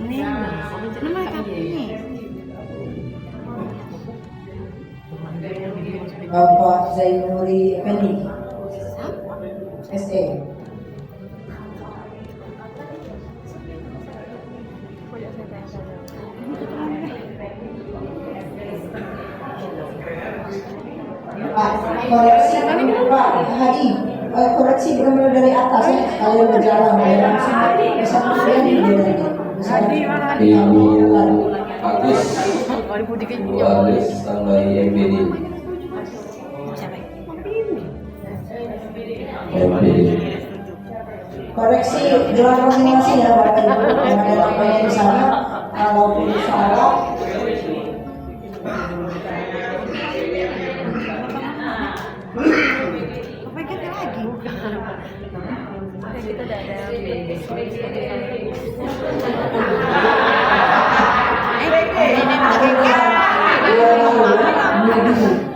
Ini nama ini. Bapak Zainuri Effendi, SE. Pak, koreksi Pak Hadi, koreksi benar-benar dari atas ya. Kalian berjalan langsung bisa kemudian Ibu Agus tambah MPD. Koreksi gelar masing-masing ya Bapak Ibu. Yang ada namanya di sana, kalau salah. Apa kita lagi? Kita udah ada.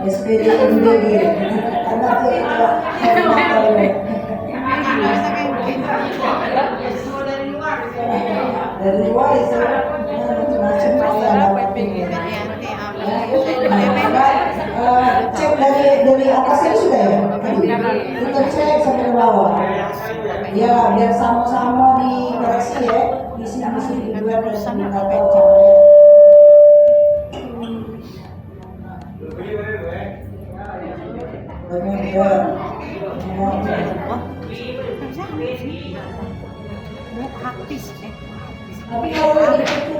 SPD MBG. Dari luar itu macam-macam cek dari atas ini sudah ya kita cek sampai ke bawah ya biar sama-sama dikoreksi ya misi dua dan atau tapi kalau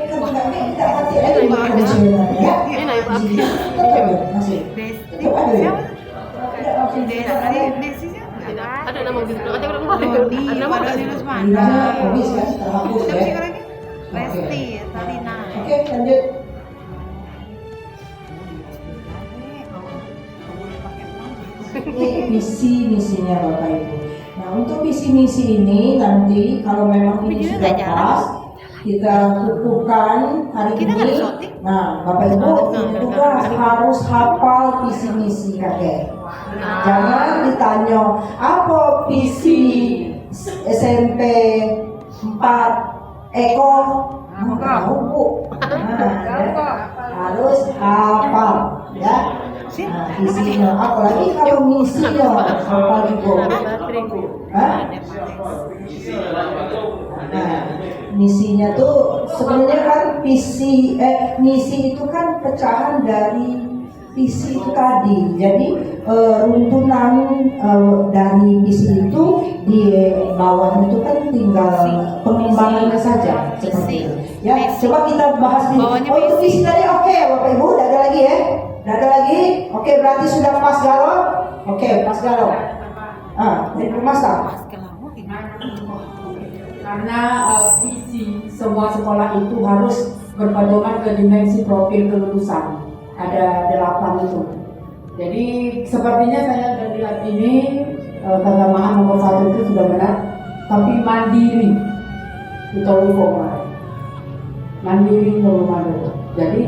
kegunaannya kita hati aja ya. Masih. Ada nama gitu, ada nama habis kan terhapus ya. Resti, Salina. Oke, lanjut. Ini misi-misinya Bapak Ibu. Nah, untuk misi-misi ini nanti kalau memang ini sudah pas, kita kukuhkan hari ini. Nah, Bapak Ibu juga harus hafal visi misi kakek. Jangan ditanya apa visi SMP 4 Eko. Tahu Bu. Harus hafal ya. Nah, visinya apalagi kalau misinya hafal Ibu. Nah, misinya tuh sebenarnya kan misi itu kan pecahan dari visi itu tadi. Jadi runtunan dari visi itu di bawah itu kan tinggal pengembangannya saja seperti itu. Ya, coba kita bahas di. Oh, itu visi tadi oke, Bapak Ibu, tidak ada lagi ya? Tidak ada lagi? Oke, berarti sudah pas galau? Oke, pas galau. Ini masalah. Karena visi semua sekolah itu harus berpedoman ke dimensi profil kelulusan. Ada 8 itu. Jadi sepertinya saya dari lihat ini keagamaan nomor 1 itu sudah benar, tapi mandiri itu lupa. Mandiri itu. Jadi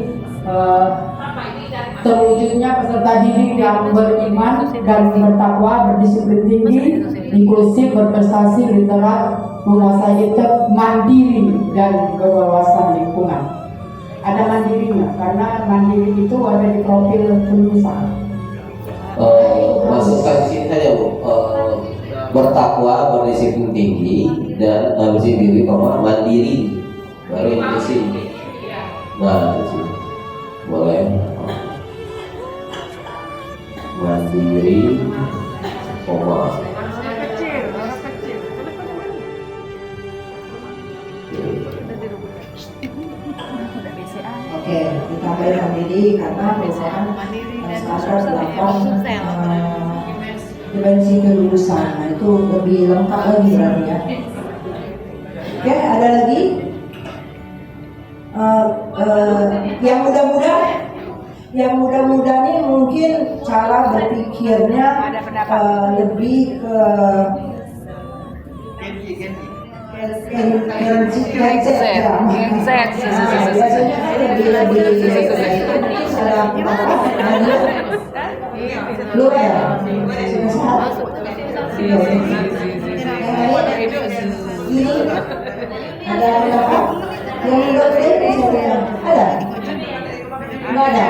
terwujudnya peserta didik yang beriman dan bertakwa, berdisiplin tinggi, inklusif, berprestasi, literat, menguasai mandiri dan berwawasan lingkungan. Ada mandirinya, karena mandiri itu ada di profil kelulusan. Masukkan sini saja Bu. Bertakwa, berdisiplin tinggi dan diri mandiri. Baru yang di sini. Nah, di sini. Boleh. Mandiri, Oke, ditambah mandiri karena biasanya ada 8 dimensi kelulusan. Nah, itu lebih lengkap lagi berarti ya. Oke, ada lagi yang muda-muda nih mungkin cara berpikirnya lebih ke Yang enggak PDIP siapa yang ada? Enggak ada.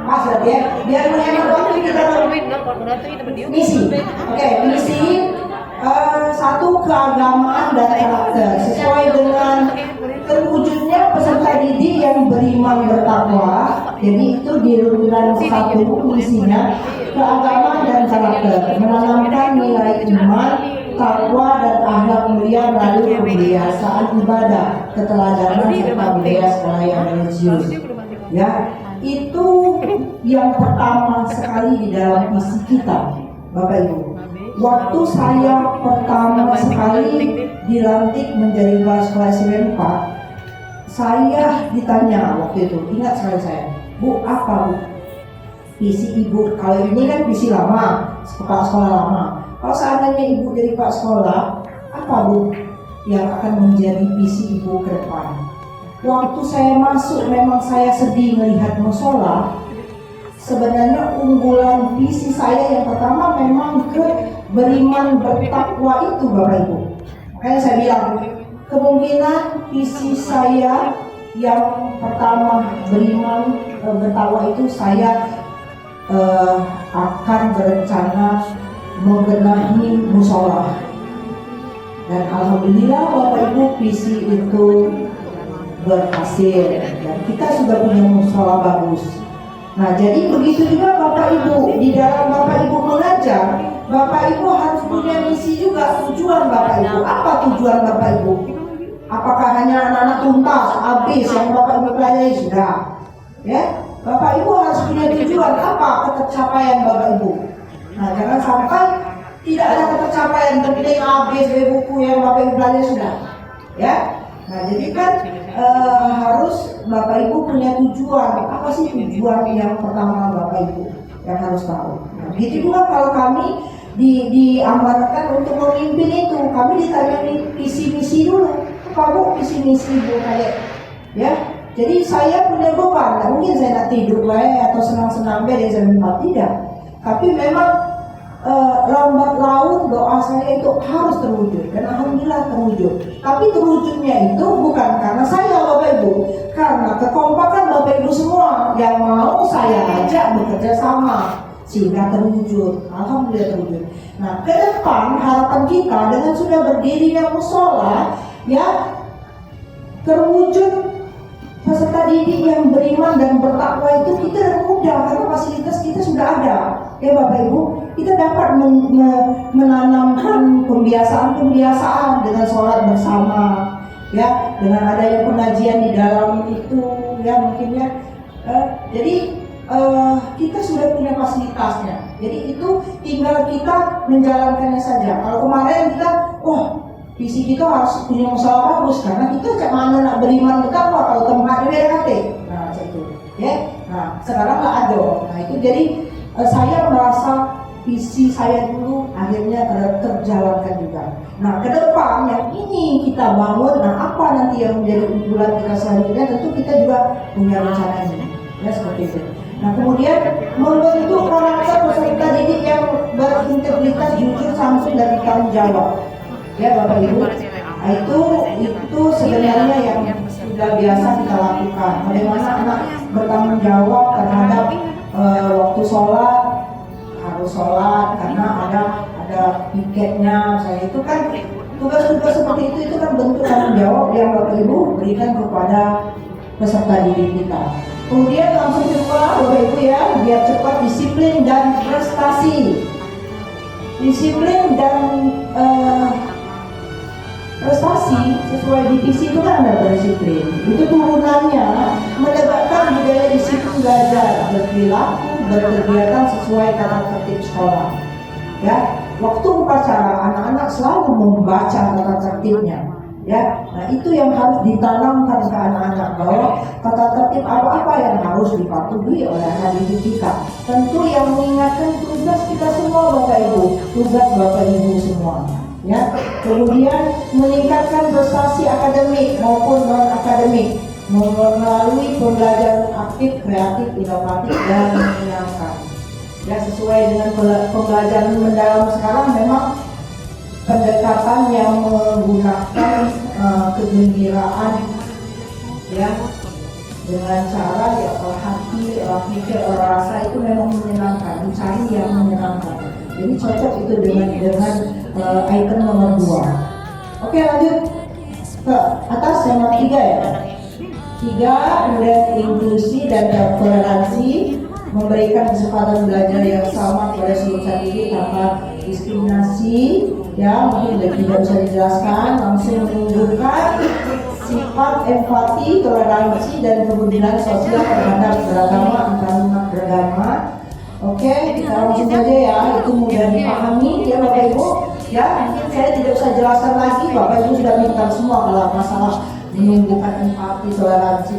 Masa dia biar menghemat waktu kita misi. Oke, misi satu keagamaan dan karakter sesuai dengan terwujudnya peserta didik yang beriman bertakwa. Jadi itu di runtunan satu misinya keagamaan dan karakter, menanamkan nilai iman, takwa dan akhlak mulia melalui kebiasaan ibadah, keteladanan serta budaya sekolah yang religius. Ya, itu yang pertama sekali di dalam misi kita, Bapak Ibu. Waktu saya pertama sekali dilantik menjadi kepala sekolah SMP 4, saya ditanya waktu itu, ingat sekali saya, Bu, apa Bu? Visi Ibu, kalau ini kan visi lama, kepala sekolah lama. Kalau seandainya Ibu jadi kepala sekolah, apa Bu yang akan menjadi visi Ibu ke depan? Waktu saya masuk memang saya sedih melihat musola. Sebenarnya unggulan visi saya yang pertama memang ke beriman bertakwa itu, Bapak Ibu. Makanya saya bilang kemungkinan visi saya yang pertama beriman bertakwa itu saya akan berencana membenahi musola. Dan alhamdulillah Bapak Ibu visi itu berhasil dan kita sudah punya musola bagus. Nah, jadi begitu juga Bapak Ibu, di dalam Bapak Ibu mengajar, Bapak Ibu harus punya misi juga, tujuan Bapak Ibu. Apa tujuan Bapak Ibu? Apakah hanya anak-anak tuntas, habis yang Bapak Ibu pelajari sudah? Ya, Bapak Ibu harus punya tujuan apa ketercapaian Bapak Ibu. Nah, jangan sampai tidak ada ketercapaian, penting habis buku yang Bapak Ibu pelajari sudah. Ya, nah jadi kan harus Bapak Ibu punya tujuan. Apa sih tujuan yang pertama Bapak Ibu yang harus tahu? Nah, begitu juga kalau kami diamanatkan untuk memimpin itu, kami ditanya visi misi dulu. Apa Bu visi misi Bu kayak ya? Jadi saya punya beban. Nah, mungkin saya nak tidur atau senang-senang di jam 4 tidak. Tapi memang lambat laun doa saya itu harus terwujud dan alhamdulillah terwujud. Tapi terwujudnya itu bukan karena saya Bapak Ibu, karena kekompakan Bapak Ibu semua yang mau saya ajak bekerja sama sehingga terwujud. Alhamdulillah terwujud. Nah, ke depan harapan kita dengan sudah berdirinya musola ya terwujud peserta didik yang beriman dan bertakwa itu kita mudah karena fasilitas kita sudah ada. Ya Bapak Ibu, kita dapat menanamkan pembiasaan dengan sholat bersama, ya, dengan adanya pengajian di dalam itu, ya mungkin ya. Jadi kita sudah punya fasilitasnya. Jadi itu tinggal kita menjalankannya saja. Kalau kemarin kita, visi kita harus punya musola bagus karena kita cak mana nak beriman bertakwa kalau tempatnya beda kate. Nah, itu, ya. Nah, sekarang nggak ada. Nah, itu jadi saya merasa visi saya dulu akhirnya terjalankan juga. Nah, ke depan yang ini kita bangun, nah apa nanti yang menjadi unggulan kita selanjutnya tentu kita juga punya rencana ini, ya seperti itu. Nah, kemudian membentuk karakter peserta didik yang berintegritas, jujur, santun dan bertanggung jawab. Ya Bapak Ibu, nah, itu sebenarnya yang sudah biasa kita lakukan. Bagaimana anak bertanggung jawab terhadap waktu sholat, harus sholat karena ada piketnya. Saya itu kan tugas-tugas seperti itu kan bentuk tanggung jawab yang Bapak Ibu berikan kepada peserta didik kita. Kemudian langsung kedua Bapak Ibu ya, biar cepat disiplin dan prestasi. Disiplin dan prestasi sesuai divisi itu kan ada disiplin. Itu turunannya menegakkan budaya disiplin belajar, berperilaku, berkegiatan sesuai tata tertib sekolah. Ya, waktu upacara anak-anak selalu membaca tata tertibnya. Ya, nah itu yang harus ditanamkan ke anak-anak bahwa tata tertib apa-apa yang harus dipatuhi oleh anak didik kita. Tentu yang mengingatkan tugas kita semua Bapak Ibu, tugas Bapak Ibu semua. Ya, kemudian meningkatkan prestasi akademik maupun non akademik melalui pembelajaran aktif, kreatif, inovatif dan menyenangkan. Ya, sesuai dengan pembelajaran mendalam sekarang memang pendekatan yang menggunakan kegembiraan, ya, dengan cara ya hati, pikir, rasa itu memang menyenangkan, dicari yang menyenangkan. Jadi cocok itu dengan item nomor 2. Oke, lanjut ke atas yang nomor 3 ya. 3, kemudian inklusi dan toleransi, memberikan kesempatan belajar yang sama kepada seluruh didik tanpa diskriminasi. Ya, mungkin tidak bisa dijelaskan, langsung menunjukkan sifat empati, toleransi, dan kepedulian sosial terhadap beragama antarumat beragama. Oke, kita langsung saja ya, itu mudah dipahami ya Bapak Ibu. Ya, saya tidak usah jelaskan lagi, Bapak Ibu sudah pintar semua kalau masalah menunjukkan empati, toleransi.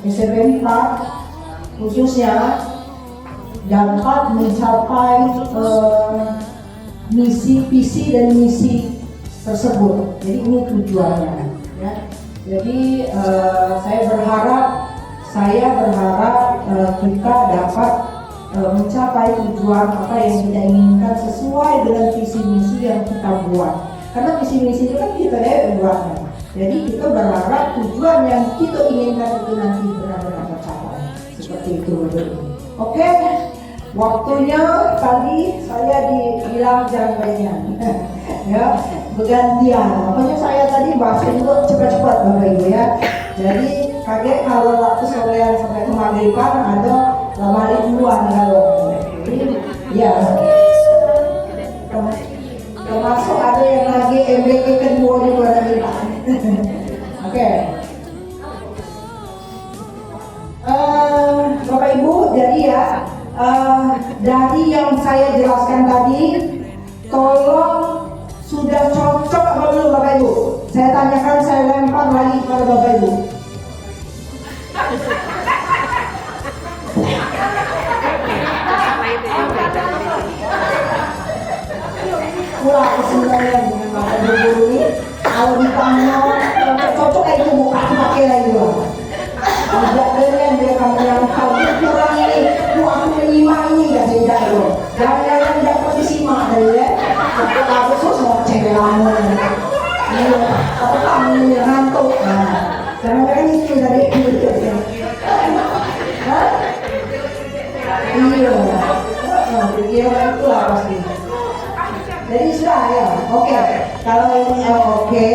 SMP 4 khususnya dapat mencapai misi, visi dan misi tersebut. Jadi ini tujuannya. Ya. Jadi saya berharap kita dapat mencapai tujuan apa yang kita inginkan sesuai dengan visi misi yang kita buat. Karena visi misi itu kan kita buatnya. Jadi kita berharap tujuan yang kita inginkan itu nanti benar-benar tercapai. Seperti itu. Oke, waktunya tadi saya dibilang jangan ya, bergantian. Makanya saya tadi bahasa itu cepat-cepat Bapak Ibu ya. Jadi kaget kalau waktu sorean sampai ke maghriban ada balik duluan kalau ya. Termasuk ada yang lagi MBK kedua juga ada bilang. Oke. Bapak Ibu, jadi ya dari yang saya jelaskan tadi, tolong sudah cocok apa belum Bapak Ibu? Saya tanyakan, saya lempar lagi kepada Bapak Ibu. Pulang kesimpulannya dengan Bapak Ibu ini, kalau ditanya cocok kayak itu buka pakai lagi lah. Tidak dengan dia kamu yang tahu kurang ini, aku menyimak ini gak tidak loh. Jangan dapat disimak dari ya. Aku khusus mau cewek lama. Iya, aku kamu yang ngantuk. Karena kan itu dari itu. Hah? Iya. Iya itu lah pasti. Jadi sudah ya, oke. Kalau ini oke,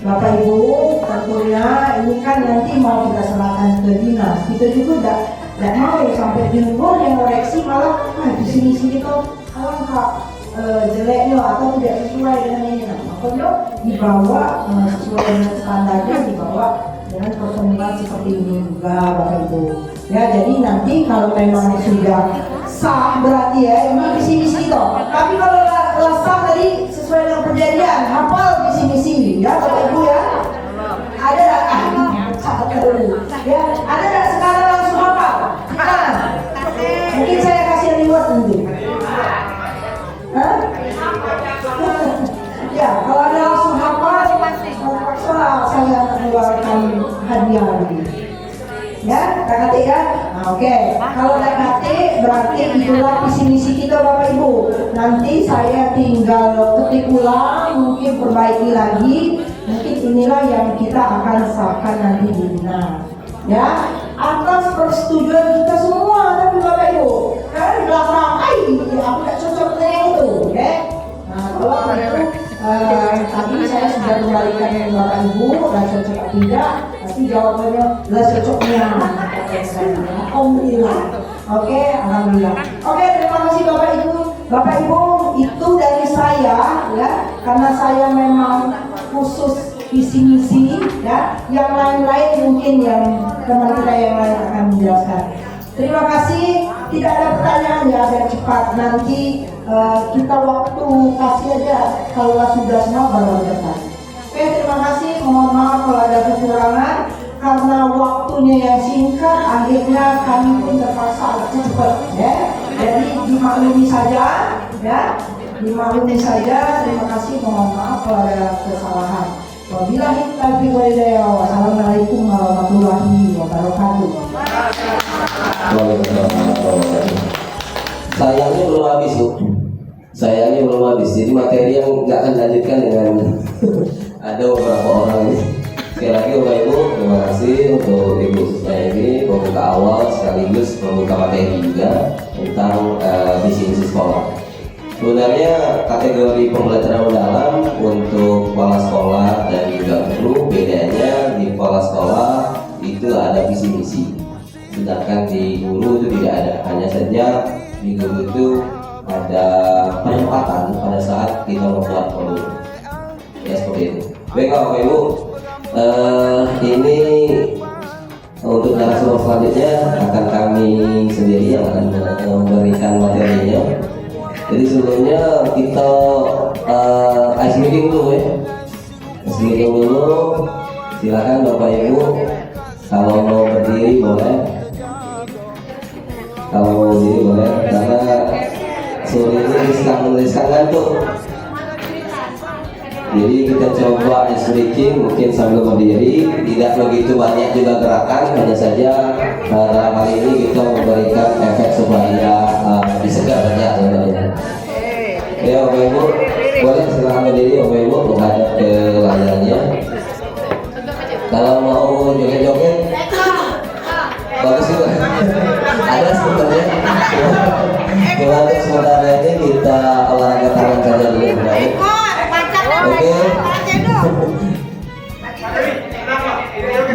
Bapak Ibu, tentunya ini kan nanti mau kita serahkan ke dinas. Kita juga tidak mau sampai jempol yang koreksi malah di sini tuh alangkah jeleknya atau tidak sesuai dengan ini. Makanya dibawa sesuai dengan standarnya, dibawa dengan pertemuan seperti ini juga Bapak Ibu. Ya, jadi nanti kalau memang sudah sah berarti ya ini visi-misi itu. Tapi kalau sah tadi sesuai dengan perjanjian, hafal visi-misi ya Bapak Ibu ya. Ada ya, ada nggak sekarang langsung hafal? Mungkin saya kasih reward nanti. Hah? Ya, kalau ada langsung hafal, saya mengeluarkan hadiah lagi. Ya, KKT ya. Nah, oke. Kalau KKT berarti itulah visi misi kita Bapak Ibu. Nanti saya tinggal ketik ulang, mungkin perbaiki lagi. Mungkin inilah yang kita akan sahkan nanti di dinas. Ya, atas persetujuan kita semua, tapi Bapak Ibu. Karena di belakang, aku tak cocok dengan itu, ya. Nah, kalau itu tadi saya sudah kembalikan ke Bapak Ibu, dan cocok atau tidak. Tapi jawabannya lah cocoknya. Alhamdulillah. Oke, alhamdulillah. Oke, terima kasih Bapak Ibu. Bapak Ibu, itu dari saya ya, karena saya memang khusus visi misi ya. Yang lain-lain mungkin yang teman kita yang lain akan menjelaskan. Terima kasih. Tidak ada pertanyaan ya, biar cepat. Nanti kita waktu kasih aja. Kalau sudah semua baru bertanya. Oke, terima kasih. Mohon maaf kalau ada kekurangan karena waktunya yang singkat. Akhirnya kami pun terpaksa cepat ya. Jadi dimaklumi saja ya. Dimaklumi saja. Terima kasih. Mohon maaf kalau ada kesalahan. Wabillahi taufiq wal hidayah. Wassalamualaikum warahmatullahi wabarakatuh. Sayangnya belum habis Bu. Sayangnya belum habis. Jadi materi yang nggak akan lanjutkan dengan ada beberapa orang ini. Sekali lagi Bapak Ibu, terima kasih untuk Ibu Susna ini membuka awal sekaligus membuka materi juga tentang visi misi sekolah. Sebenarnya kategori pembelajaran mendalam untuk kepala sekolah dan juga guru, bedanya di kepala sekolah itu ada visi misi, sedangkan di guru itu tidak ada. Hanya saja di guru itu ada penempatan pada saat kita membuat produk. Ya seperti itu. Baiklah Bapak Ibu, ini untuk narasumber selanjutnya akan kami sendiri yang akan memberikan materinya. Jadi sebelumnya kita ice meeting dulu ya. Ice meeting dulu. Silakan Bapak Ibu, kalau mau berdiri boleh. Kalau mau berdiri boleh, karena sore ini riskan ngantuk. Jadi kita coba ice breaking mungkin sambil berdiri, tidak begitu banyak juga gerakan, hanya saja dalam kali ini kita memberikan efek supaya lebih segar saja sebenarnya. Ya Bapak Ibu, boleh silakan berdiri Bapak Ibu menghadap ke layarnya. Kalau mau joget-joget, bagus juga. Ada sebenarnya. Cuma untuk sementara ini kita olahraga tangan saja dulu. Oke.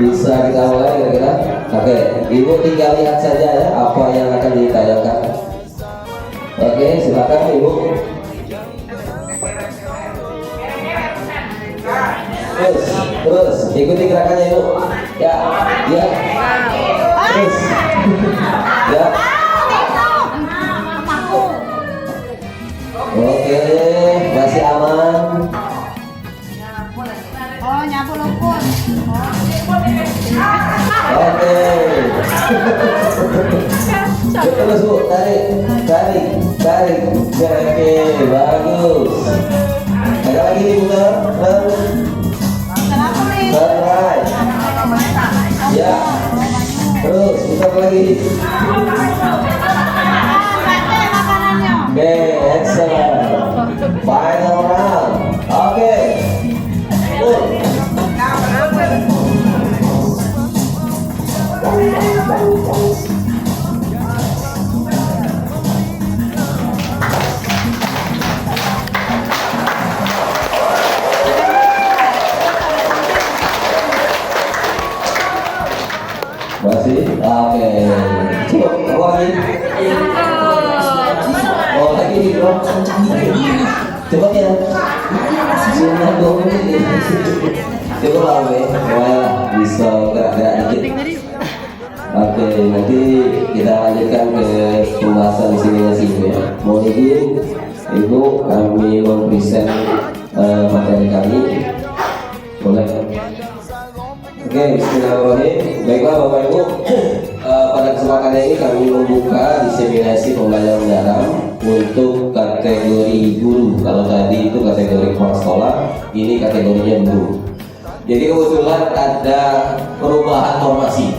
Bisa kita mulai kira-kira. Oke, Ibu tinggal lihat saja ya apa yang akan ditayangkan. Oke, silakan Ibu. Terus ikuti gerakannya Ibu. Ya, ya. Terus. Ya. Oke, masih aman. Oh, nyapu lumpur. Oke. Terus Bu, tarik. Oke, bagus. Ada lagi nih putar. Kenapa nih? Alright. Ya. Terus putar lagi. Makanannya. Oke, excellent. Final round. Oke. Masih? Oke. Coba, apa lagi? Oh, lagi nih bro. Coba ya. Sudah 2 menit. Coba lah, bisa gerak-gerak dikit. Oke, nanti kita lanjutkan ke pembahasan di sini ya. Mohon izin, Ibu, kami mempresent materi kami. Boleh? Oke, bismillahirrahmanirrahim. Baiklah Bapak Ibu, pada kesempatan ini kami membuka diseminasi pembelajaran mendalam untuk kategori guru. Kalau tadi itu kategori kepala sekolah, ini kategorinya guru. Jadi kebetulan ada perubahan formasi.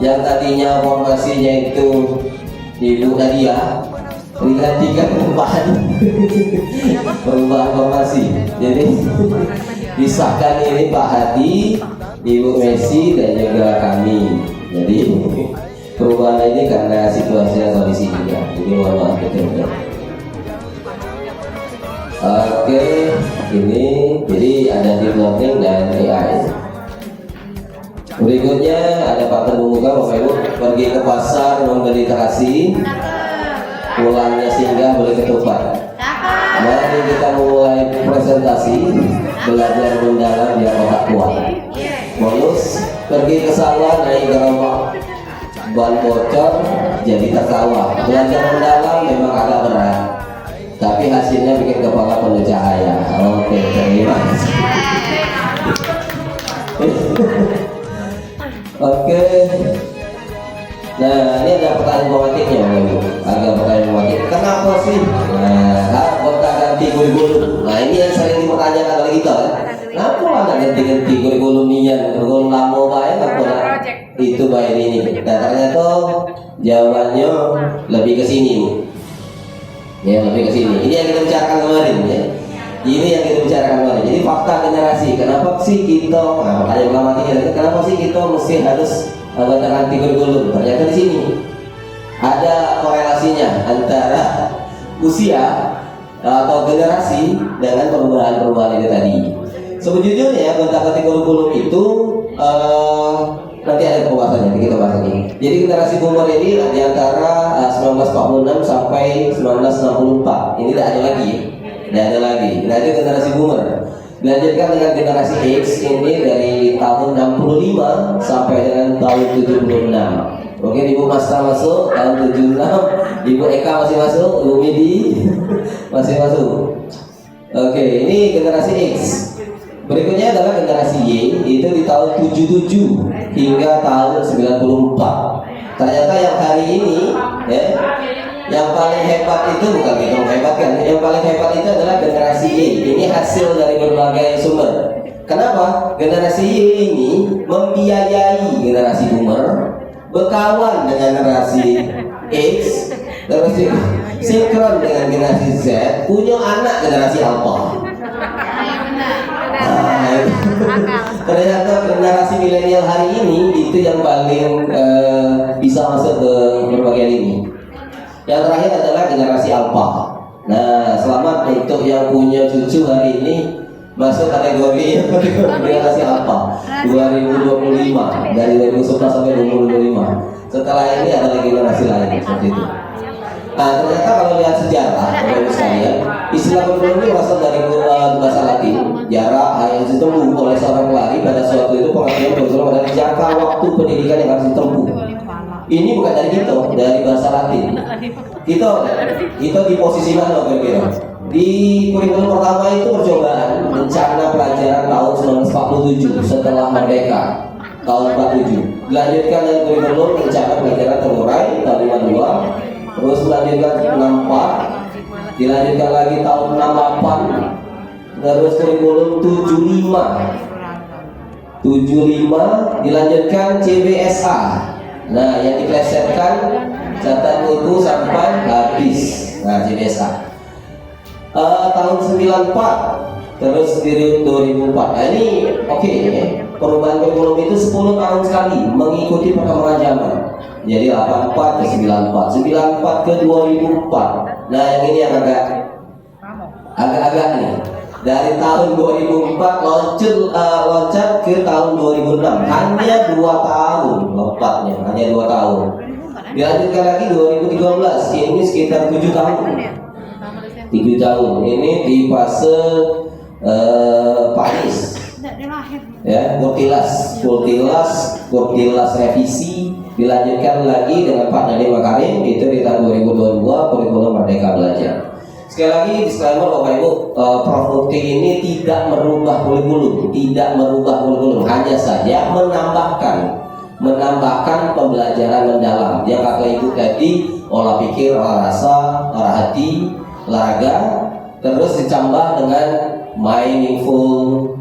Yang tadinya formasinya itu Ibu Nadia digantikan perubahan formasi. Jadi disahkan ini Pak Hadi, Ibu Messi dan juga kami. Jadi perubahan ini karena situasi dan kondisi juga. Jadi mohon maaf betul. Oke, ini jadi ada deep learning dan AI. Berikutnya ada pattern pembuka Bapak Ibu, pergi ke pasar membeli terasi, pulangnya singgah beli ketupat. Mari kita mulai presentasi belajar mendalam biar otak kuat. Bonus, pergi ke sawah naik gerobak, ban bocor jadi tertawa. Belajar mendalam memang agak berat, tapi hasilnya bikin kepala penuh cahaya. Oke, terima kasih. Oke. Nah, ini ada pertanyaan pematiknya, agak pertanyaan pematik. Kenapa sih? Nah, kota ganti kurikulum. Nah, ini yang sering dipertanyakan oleh kita. Kenapa ada ganti-ganti kurikulumnya? Kurikulum lama baik apa? Itu baik ini. Nah, ternyata jawabannya lebih ke sini, Bu. Ya, lebih ke sini. Ini yang kita bicarakan kemarin, ya. Ini yang kita bicarakan kemarin. Jadi fakta generasi. Kenapa sih kita? Nah, pertanyaan pertama ini, kenapa sih kita mesti harus ganti kurikulum? Ternyata di sini ada korelasinya antara usia atau generasi dengan perubahan-perubahan itu tadi. Sejujurnya gonta-ganti kurikulum itu nanti ada pembahasannya, kita bahas lagi. Jadi generasi boomer ini di antara 1946 sampai 1964. Ini tidak ada lagi. Nah, itu generasi boomer. Dilanjutkan dengan generasi X ini dari tahun 65 sampai dengan tahun 76. Oke, Ibu Masra masuk tahun 76, Ibu Eka masih masuk, Ibu Midi masih masuk. Oke, ini generasi X. Berikutnya adalah generasi Y, itu di tahun 77 hingga tahun 94. Ternyata yang hari ini ya, yang paling hebat itu bukan gitu hebat kan, yang paling hebat itu adalah generasi Y. Ini hasil dari berbagai sumber. Kenapa? Generasi Y ini membiayai generasi boomer, berkawan dengan generasi X, terus sinkron dengan generasi Z, punya anak generasi Alpha. Ternyata generasi milenial hari ini itu yang paling bisa masuk ke berbagai lini. Yang terakhir adalah generasi Alpha. Nah, selamat untuk yang punya cucu hari ini masuk kategori generasi Alpha 2025 dari 2011 sampai 2025. Setelah ini ada lagi generasi lain seperti itu. Nah, ternyata kalau lihat sejarah, Bapak-Ibu sekalian, istilah kurikulum ini berasal dari bahasa Latin. Jarak yang ditempuh oleh seorang pelari pada suatu itu pengertian kurikulum adalah jangka waktu pendidikan yang harus ditempuh. Ini bukan dari kita, dari bahasa Latin. Kita di posisi mana kira-kira? Di kurikulum pertama itu percobaan rencana pelajaran tahun 1947 setelah merdeka tahun 47. Dilanjutkan dengan kurikulum rencana pelajaran terurai tahun 52. Terus melanjutkan 64, dilanjutkan lagi tahun 68, terus kurikulum 75, dilanjutkan CBSA. Nah, yang diplesetkan catatan buku sampai habis. Nah, CBSA. Tahun 94, terus di 2004. Nah, ini oke. Perubahan kurikulum itu 10 tahun sekali mengikuti perkembangan zaman. Jadi 84 ke 94, 94 ke 2004. Nah, yang ini yang agak nih. Dari tahun 2004 loncat ke tahun 2006. Hanya 2 tahun lompatnya, hanya 2 tahun. Dilanjutkan lagi 2013. Ini sekitar 7 tahun. 7 tahun. Ini di fase panis. Ya, Kurtilas revisi, dilanjutkan lagi dengan Pak Nadiem Makarim itu di tahun 2022 kurikulum Merdeka Belajar. Sekali lagi disclaimer Bapak Ibu, Prof Mukti ini tidak merubah kurikulum, hanya saja menambahkan pembelajaran mendalam. Yang kata Ibu tadi, olah pikir, olah rasa, olah hati, olahraga, terus ditambah dengan mindful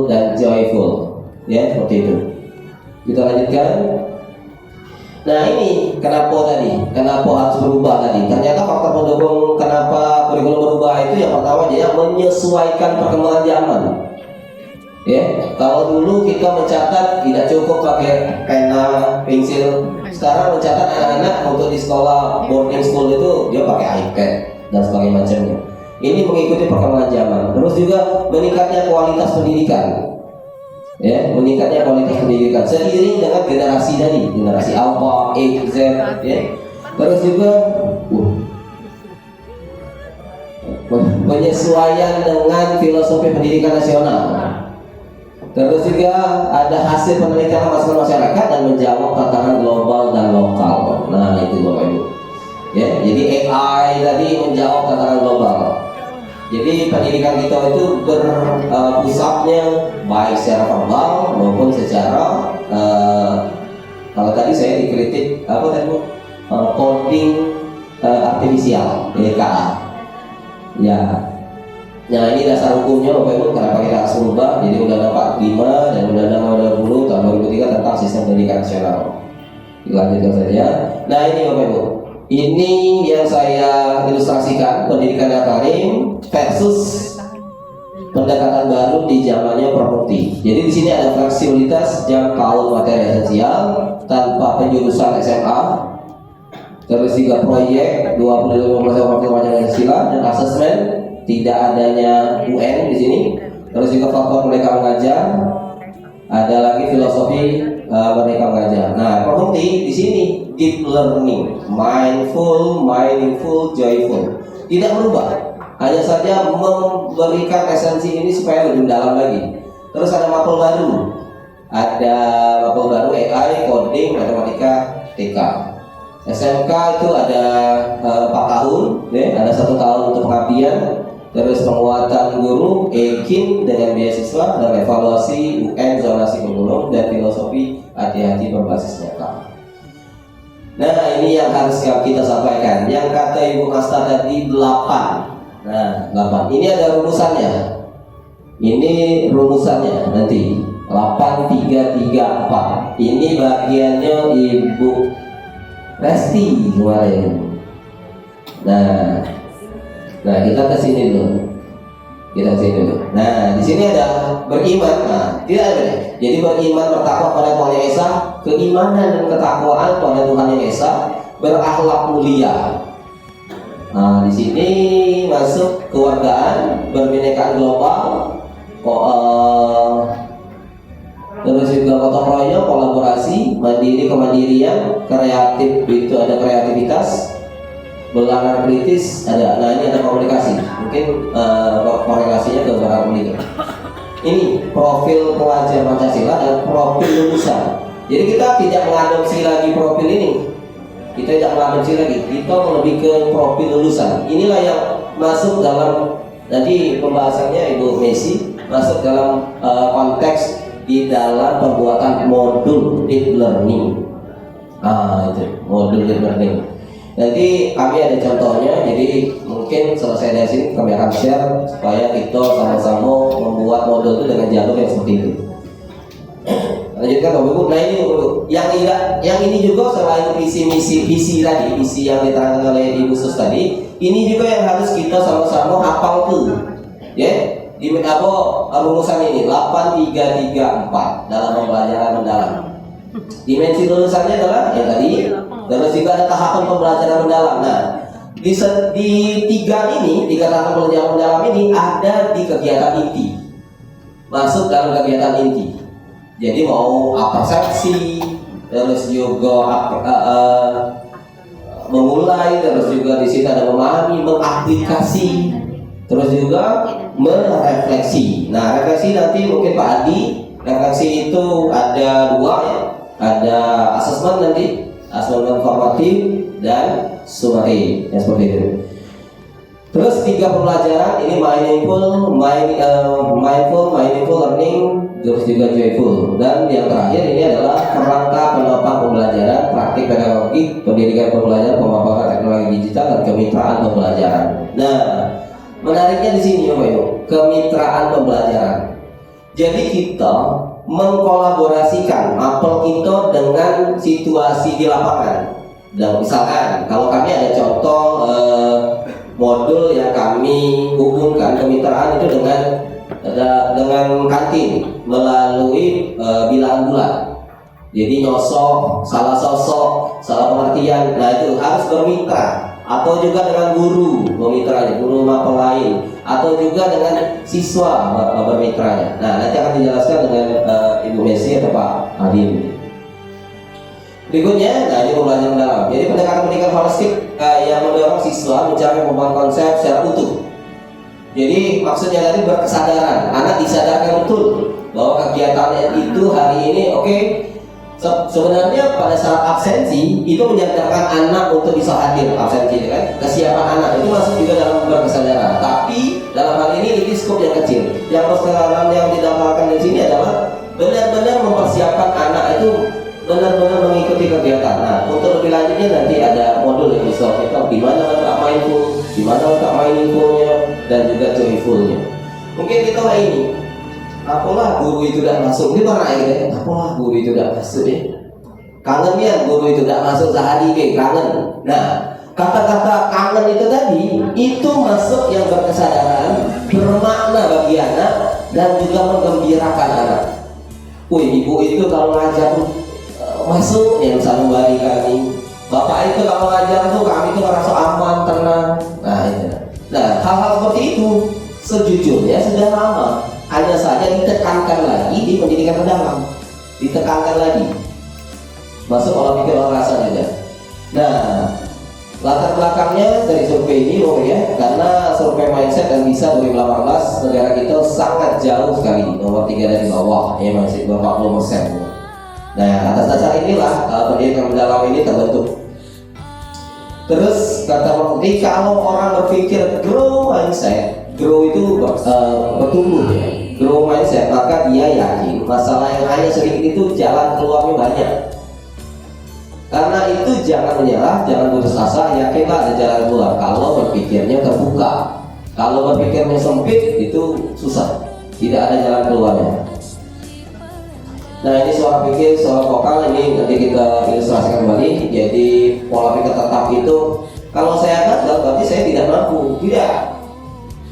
dan joyful, ya seperti itu. Kita lanjutkan. Nah, ini kenapa harus berubah tadi? Ternyata faktor pendukung kenapa kurikulum berubah itu yang pertama dia menyesuaikan perkembangan zaman. Ya, kalau dulu kita mencatat tidak cukup pakai pena, pensil. Sekarang mencatat anak-anak untuk di sekolah boarding school itu dia pakai iPad dan sebagainya macamnya. Ini mengikuti perkembangan zaman. Terus juga meningkatnya kualitas pendidikan. Ya, meningkatnya kualitas pendidikan seiring dengan generasi tadi, generasi Alpha, X, Z, ya. Terus juga penyesuaian dengan filosofi pendidikan nasional. Terus juga ada hasil penelitian masyarakat dan menjawab tantangan global dan lokal. Nah, itu Bapak Ibu. Ya, jadi AI tadi menjawab tantangan global. Jadi pendidikan kita itu berpusatnya baik secara verbal maupun secara kalau tadi saya dikritik coding artifisial (KA). Ya. Nah, ini dasar hukumnya Bapak Ibu kenapa kita harus merubah. Jadi Undang-Undang 45 dan Undang-Undang 20 tahun 2003 tentang sistem pendidikan nasional. Dilanjutkan saja. Nah, ini Bapak Ibu. Ini yang saya ilustrasikan pendidikan yang karim versus pendekatan baru di zamannya Properti. Jadi di sini ada fleksibilitas jangkauan materi esensial tanpa penjurusan SMA. Terus juga proyek 25% waktu Pancasila dan asesmen, tidak adanya UN di sini. Terus juga faktor mereka mengajar. Ada lagi filosofi mereka mengajar. Nah, Properti di sini deep learning, mindful, meaningful, joyful. Tidak berubah. Hanya saja memberikan esensi ini supaya lebih dalam lagi. Terus ada mapel baru. Ada mapel baru AI, coding, matematika, TK. SMK itu ada 4 tahun, ada 1 tahun untuk pengabdian. Terus penguatan guru, EKIN dengan beasiswa dan evaluasi UN zonasi kurikulum dan filosofi hati-hati berbasis nyata. Nah, ini yang harus kita sampaikan. Yang kata Ibu Masta tadi 8. Nah, 8. Ini ada rumusannya. Ini rumusannya nanti 8 3 3 4. Ini bagiannya Ibu Resti kemarin. Nah, kita ke sini dulu. Nah, di sini ada beriman. Nah, tidak ada. Jadi beriman bertakwa pada Tuhan Yang Esa, keimanan dan ketakwaan pada Tuhan Yang Esa, berakhlak mulia. Nah, di sini masuk kewargaan, berbinekaan global, terus juga gotong royong, kolaborasi, mandiri kemandirian, kreatif itu ada kreativitas, belanar kritis ada. Nah, ini ada komunikasi. Mungkin korelasinya ke barang pendidikan. Ini profil pelajar Pancasila dan profil lulusan. Jadi kita tidak mengadopsi lagi profil ini. Kita tidak mengadopsi lagi. Kita lebih ke profil lulusan. Inilah yang masuk dalam nanti pembahasannya Ibu Messi, masuk dalam konteks di dalam pembuatan modul deep learning. Itu modul deep learning. Nanti kami ada contohnya, jadi mungkin selesai dari sini kami akan share supaya kita sama-sama membuat modul itu dengan jalur yang seperti itu. Lanjutkan Bapak Ibu. Nah, ini yang ini juga selain visi tadi, visi yang diterangkan oleh Ibu Sus tadi, ini juga yang harus kita sama-sama hafal tuh, ya. Di rumusan ini 8 3 3 4 dalam pembelajaran mendalam. Dimensi lulusannya adalah yang tadi. Terus juga ada tahapan pembelajaran mendalam. Nah, di 3 tahapan pembelajaran mendalam ini ada di kegiatan inti. Masuk dalam kegiatan inti. Jadi mau persepsi, terus juga memulai, terus juga di sini ada memahami, mengaplikasi, terus juga merefleksi. Nah, refleksi nanti mungkin Pak Adi, refleksi itu ada 2 ya. Ada asesmen nanti, asesmen formatif dan summary, yang seperti itu. Terus 3 pembelajaran ini mindful, meaningful learning, terus juga joyful. Dan yang terakhir ini adalah kerangka penopang pembelajaran, praktik pedagogi, pendidikan pembelajaran, pemanfaatan teknologi digital dan kemitraan pembelajaran. Nah, menariknya di sini Bapak Ibu, kemitraan pembelajaran. Jadi kita mengkolaborasikan mapel kita dengan situasi di lapangan. Dan misalkan kalau kami ada contoh modul yang kami hubungkan kemitraan itu dengan kantin melalui bilangan bulan. Jadi nyosok, salah sosok, salah pengertian. Nah, itu harus bermitra. Atau juga dengan guru bermitranya, guru mapel lain, atau juga dengan siswa bermitranya. Nah, nanti akan dijelaskan dengan Ibu Messi atau Pak Adin. Berikutnya, nah ini pembelajaran mendalam. Jadi pendekatan pendidikan holistik yang mendorong siswa mencari pemahaman konsep secara utuh. Jadi maksudnya tadi berkesadaran, anak disadarkan betul bahwa kegiatannya itu hari ini oke. Sebenarnya pada saat absensi itu menyadarkan anak untuk bisa hadir absensi, kan? Kesiapan anak itu masuk juga dalam berkesadaran. Tapi dalam hal ini skop yang kecil. Yang kesadaran yang didapatkan di sini adalah benar-benar mempersiapkan anak itu benar-benar mengikuti kegiatan. Nah, untuk lebih lanjutnya nanti ada modul yang bisa kita di mana letak mindful, di mana letak meaningfulnya dan juga joyfulnya. Mungkin kita ini. Apalah guru itu udah masuk, ini pernah ya? Apalah guru itu udah masuk ya? Kangen ya guru itu udah masuk sehari ke kangen. Nah, kata-kata kangen itu tadi itu masuk yang berkesadaran, bermakna bagi anak dan juga menggembirakan anak. Wih, ibu itu kalau ngajar masuk yang sanubari kami, bapak itu kalau ngajar tuh kami tuh merasa aman, tenang. Nah itu. Nah hal-hal seperti itu sejujurnya sudah lama, hanya saja ditekankan lagi di pendidikan mendalam, ditekankan lagi masuk olah pikir olah rasa juga. Nah latar belakangnya dari survei ini ya, karena survei mindset dan bisa 2018 negara kita sangat jauh sekali, nomor 3 dari bawah ya, masih 40%. Nah atas dasar inilah pendidikan mendalam ini terbentuk. Terus kata Pak Budi, kalau orang berpikir grow mindset, grow itu bertumbuh ya, grow mindset, maka dia yakin masalah yang hanya sedikit itu jalan keluarnya banyak. Karena itu jangan menyerah, jangan putus asa, yakinlah ada jalan keluar kalau berpikirnya terbuka. Kalau berpikirnya sempit itu susah, tidak ada jalan keluarnya. Nah ini suara pikir, suara vokal, ini nanti kita ilustrasikan kembali. Jadi pola pikir tetap itu, kalau saya gagal berarti saya tidak mampu. Tidak.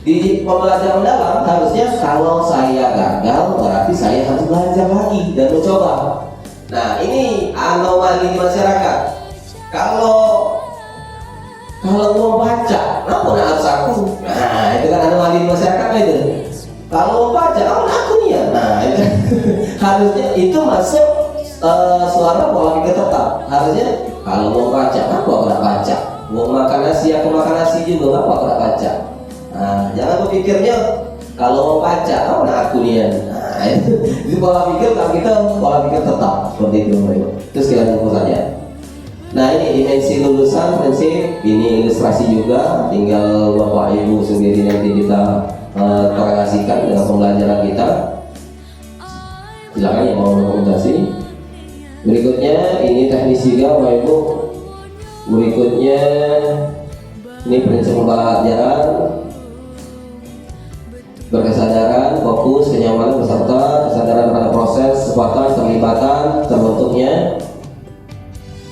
Di pembelajaran mendalam harusnya kalau saya gagal berarti saya harus belajar lagi dan mencoba. Nah ini anomali di masyarakat. Kalau mau baca, kenapa harus aku? Nah itu kan anomali di masyarakat itu. Kalau mau baca, aku nih ya. Nah itu harusnya itu masuk suara pola pikir tetap. Harusnya kalau mau baca, aku nggak baca. Mau makan nasi, aku makan nasi juga, aku nggak baca. Nah jangan berpikirnya kalau mau baca, aku nih ya. Nah itu pola pikir, kalau kita pola pikir tetap seperti itu. Terus kita tunggu saja. Nah ini dimensi lulusan, prinsip ini ilustrasi juga. Tinggal bapak ibu sendiri nanti kita korelasikan dengan pembelajaran kita. Silakan yang mau dokumentasi. Berikutnya ini teknis juga bapak ibu. Berikutnya ini prinsip pembelajaran, berkesadaran, fokus, kenyamanan peserta, kesadaran pada proses, kesempatan, terlibatan, terbentuknya.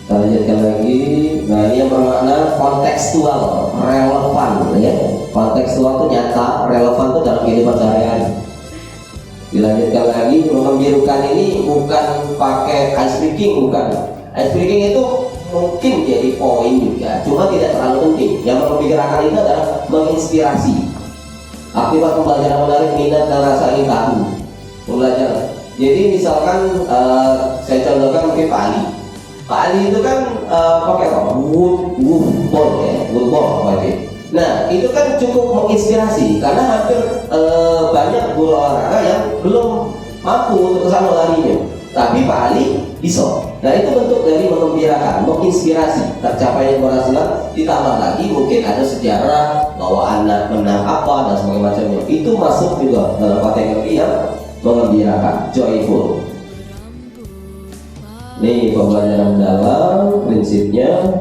Kita lanjutkan lagi. Nah ini yang bermakna kontekstual, relevan ya. Kontekstual itu nyata, relevan itu dalam kehidupan sehari-hari. Dilanjutkan lagi, mengembirakan ini bukan pakai ice breaking, bukan. Ice breaking itu mungkin jadi poin juga, cuma tidak terlalu penting. Yang mengembirakan itu adalah menginspirasi. Akibat pembelajaran menarik minat dan rasa ingin tahu pembelajaran. Jadi misalkan saya contohkan mungkin Pak Ali. Pak Ali itu kan pakai apa? Woodball ya, woodball pakai. Nah itu kan cukup menginspirasi karena hampir banyak guru olahraga yang belum mampu untuk kesana larinya. Tapi Pak Ali bisa. Nah itu bentuk dari mengembirakan, menginspirasi tercapainya keberhasilan. Ditambah lagi mungkin ada sejarah bahwa anak menang apa dan sebagainya macamnya. Itu masuk juga dalam kategori yang mengembirakan, joyful. Nih pembelajaran mendalam prinsipnya.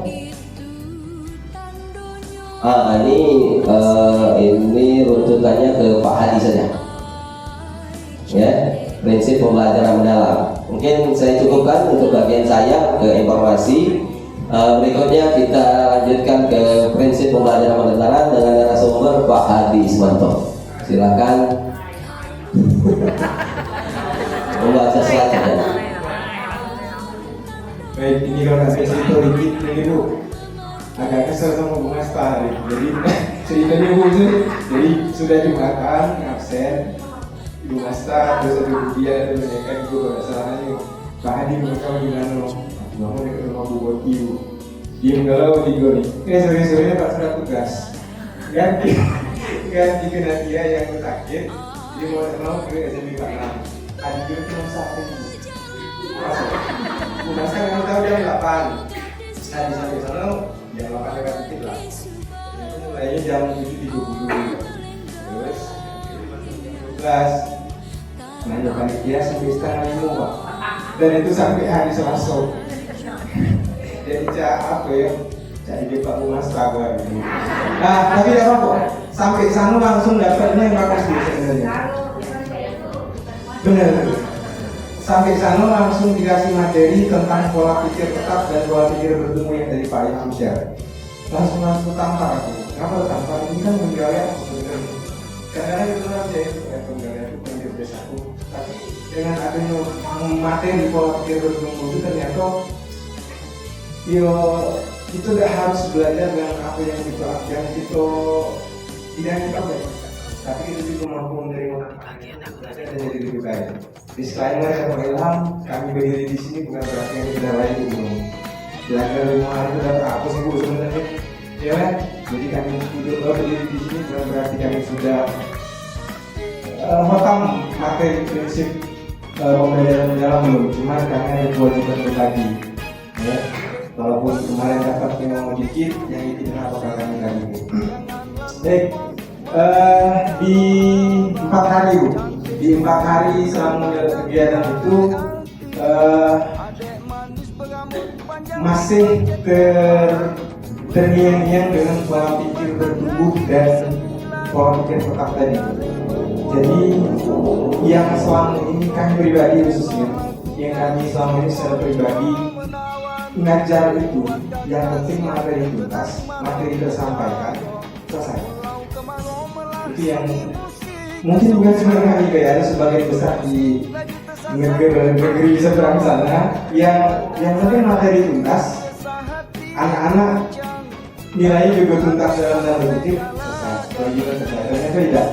Ini runtutannya ke Pak Hadi saja. Ya, prinsip pembelajaran mendalam. Mungkin saya cukupkan untuk bagian saya ke informasi. Berikutnya kita lanjutkan ke prinsip pembelajaran mendalam dengan narasumber Pak Hadi Ismanto. Silakan membaca slide-nya. Baik, ini kalau saya cerita dikit ini Bu, agak kesel sama Bu Masta. Jadi ceritanya Bu itu, jadi sudah Jumatan, absen Bu Masta, terus ada Bu Dia, dan menanyakan Bu, kalau salahnya Pak Hadi mereka gimana mau dekat rumah Bu Boti Bu. Diem galau tidur nih, sore-sorenya Pak sudah tugas ganti kena dia yang sakit, dia mau ke SMP Pak Nam. Adik dia itu mau sakit Bu Masta kamu tahu jam 8. Nah di sampai sana jam 8 dekat dikit lah. Itu mulainya jam 7.30. Terus 12. Nanya panitia sampai setengah 5 Pak. Dan itu sampai hari Selasa. Jadi apa ya? Jadi dia Pak Bu Masta gua ini. Nah tapi tidak apa-apa. Sampai sana langsung dapatnya yang bagus di sebenarnya. Benar. Sampai sana langsung dikasih materi tentang pola pikir tetap dan pola pikir bertemu yang dari Pak Ilham share. langsung tampar aku. Kenapa tampar? Ini kan penggawean aku sebenarnya. Karena itu kan saya itu penggawean itu yang biasaku. Tapi dengan adanya materi pola pikir bertumbuh itu ternyata yo itu tidak harus belajar dengan apa yang kita tidak kita baik, tapi kita juga mampu menerima dan jadi lebih baik. Disclaimer yang Ilham, kami berdiri di sini bukan berarti yang tidak lain dulu. Belajar lima hari itu dapat apa sih bu sebenarnya? Ya kan? Jadi kami duduk berdiri di sini bukan berarti kami sudah hotam materi prinsip pembelajaran mendalam belum. Cuma kami ada kewajiban berbagi. Ya. Walaupun kemarin dapat yang dikit, yang itu apakah kami tadi. Baik, di 4 hari bu, di 4 hari selama kegiatan itu masih terngiang-ngiang dengan pola pikir bertumbuh dan pola pikir tetap tadi. Jadi yang selama ini kami pribadi khususnya, yang kami selama ini secara pribadi ngajar itu, yang penting materi tuntas, materi tersampaikan, selesai. Itu yang mungkin bukan sebenarnya juga ya, ada sebagian besar di negeri seberang sana yang penting materi tuntas, anak-anak nilainya juga tuntas dalam tanda kutip, selesai. Kewajiban selesai. Ternyata tidak.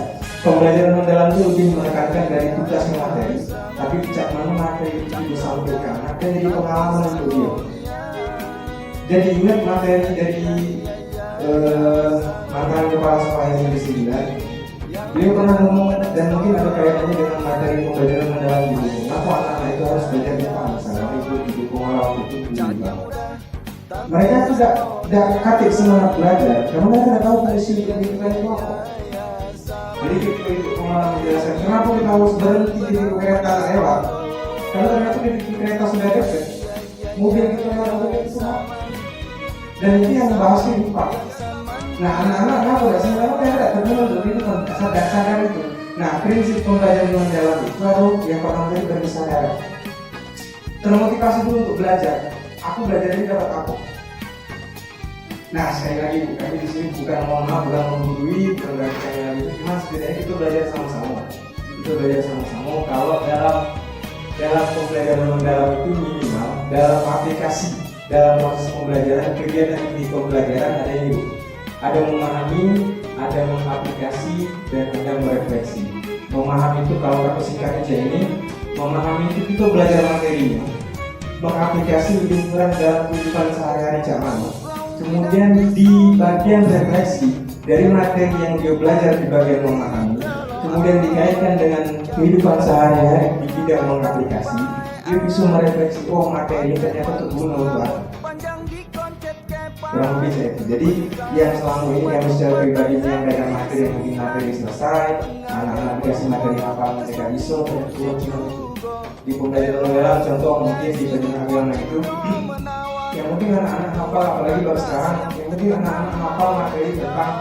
Pembelajaran mendalam itu lebih menekankan dari tugasnya materi, tapi sejak mana materi itu disampaikan, akan jadi pengalaman untuk dia. Jadi ingat materi dari mantan kepala sekolah yang di 9, beliau pernah ngomong dan mungkin ada kaitannya dengan materi pembelajaran mendalam di buku. Kenapa anak-anak itu harus belajar Jepang misalnya itu didukung orang itu Jepang. Mereka tidak katik semangat belajar karena mereka tidak tahu fungsi pendidikan itu apa. Jadi kita itu pengalaman menjelaskan kenapa kita harus berhenti di kereta lewat, karena ternyata di kereta sudah dekat, mobil kita lewat itu semua. Dan itu yang bahasnya lupa. Nah anak-anak kenapa tidak sebenarnya mereka tidak terkenal dari itu sadar itu. Nah prinsip pembelajaran mendalam itu baru yang pertama tadi berkesadaran. Termotivasi dulu untuk belajar. Aku belajar ini dapat apa? Nah sekali lagi kami di sini bukan menggurui, bukan berarti kami lagi. Cuma setidaknya kita belajar sama-sama. Kita belajar sama-sama. Kalau dalam pembelajaran mendalam itu minimal dalam aplikasi. Dalam proses pembelajaran, kegiatan di pembelajaran ada ini, ada memahami, ada mengaplikasi, dan ada merefleksi. Memahami itu kalau kata singkatnya ini, memahami itu kita belajar materinya, mengaplikasi lebih kurang dalam kehidupan sehari-hari zaman. Kemudian di bagian refleksi dari materi yang dia belajar di bagian memahami, kemudian dikaitkan dengan kehidupan sehari-hari di bidang mengaplikasi. Dia bisa merefleksi, oh materi ini ternyata berguna untuk apa. Kurang lebih saya itu. Jadi yang selama ini kami secara pribadi menyampaikan materi yang mungkin materi selesai, anak-anak dikasih materi apa mereka bisa, di pembelajaran mendalam contoh mungkin di pendidikan agama itu, yang penting anak-anak hafal, apalagi baru sekarang, yang penting anak-anak hafal materi tentang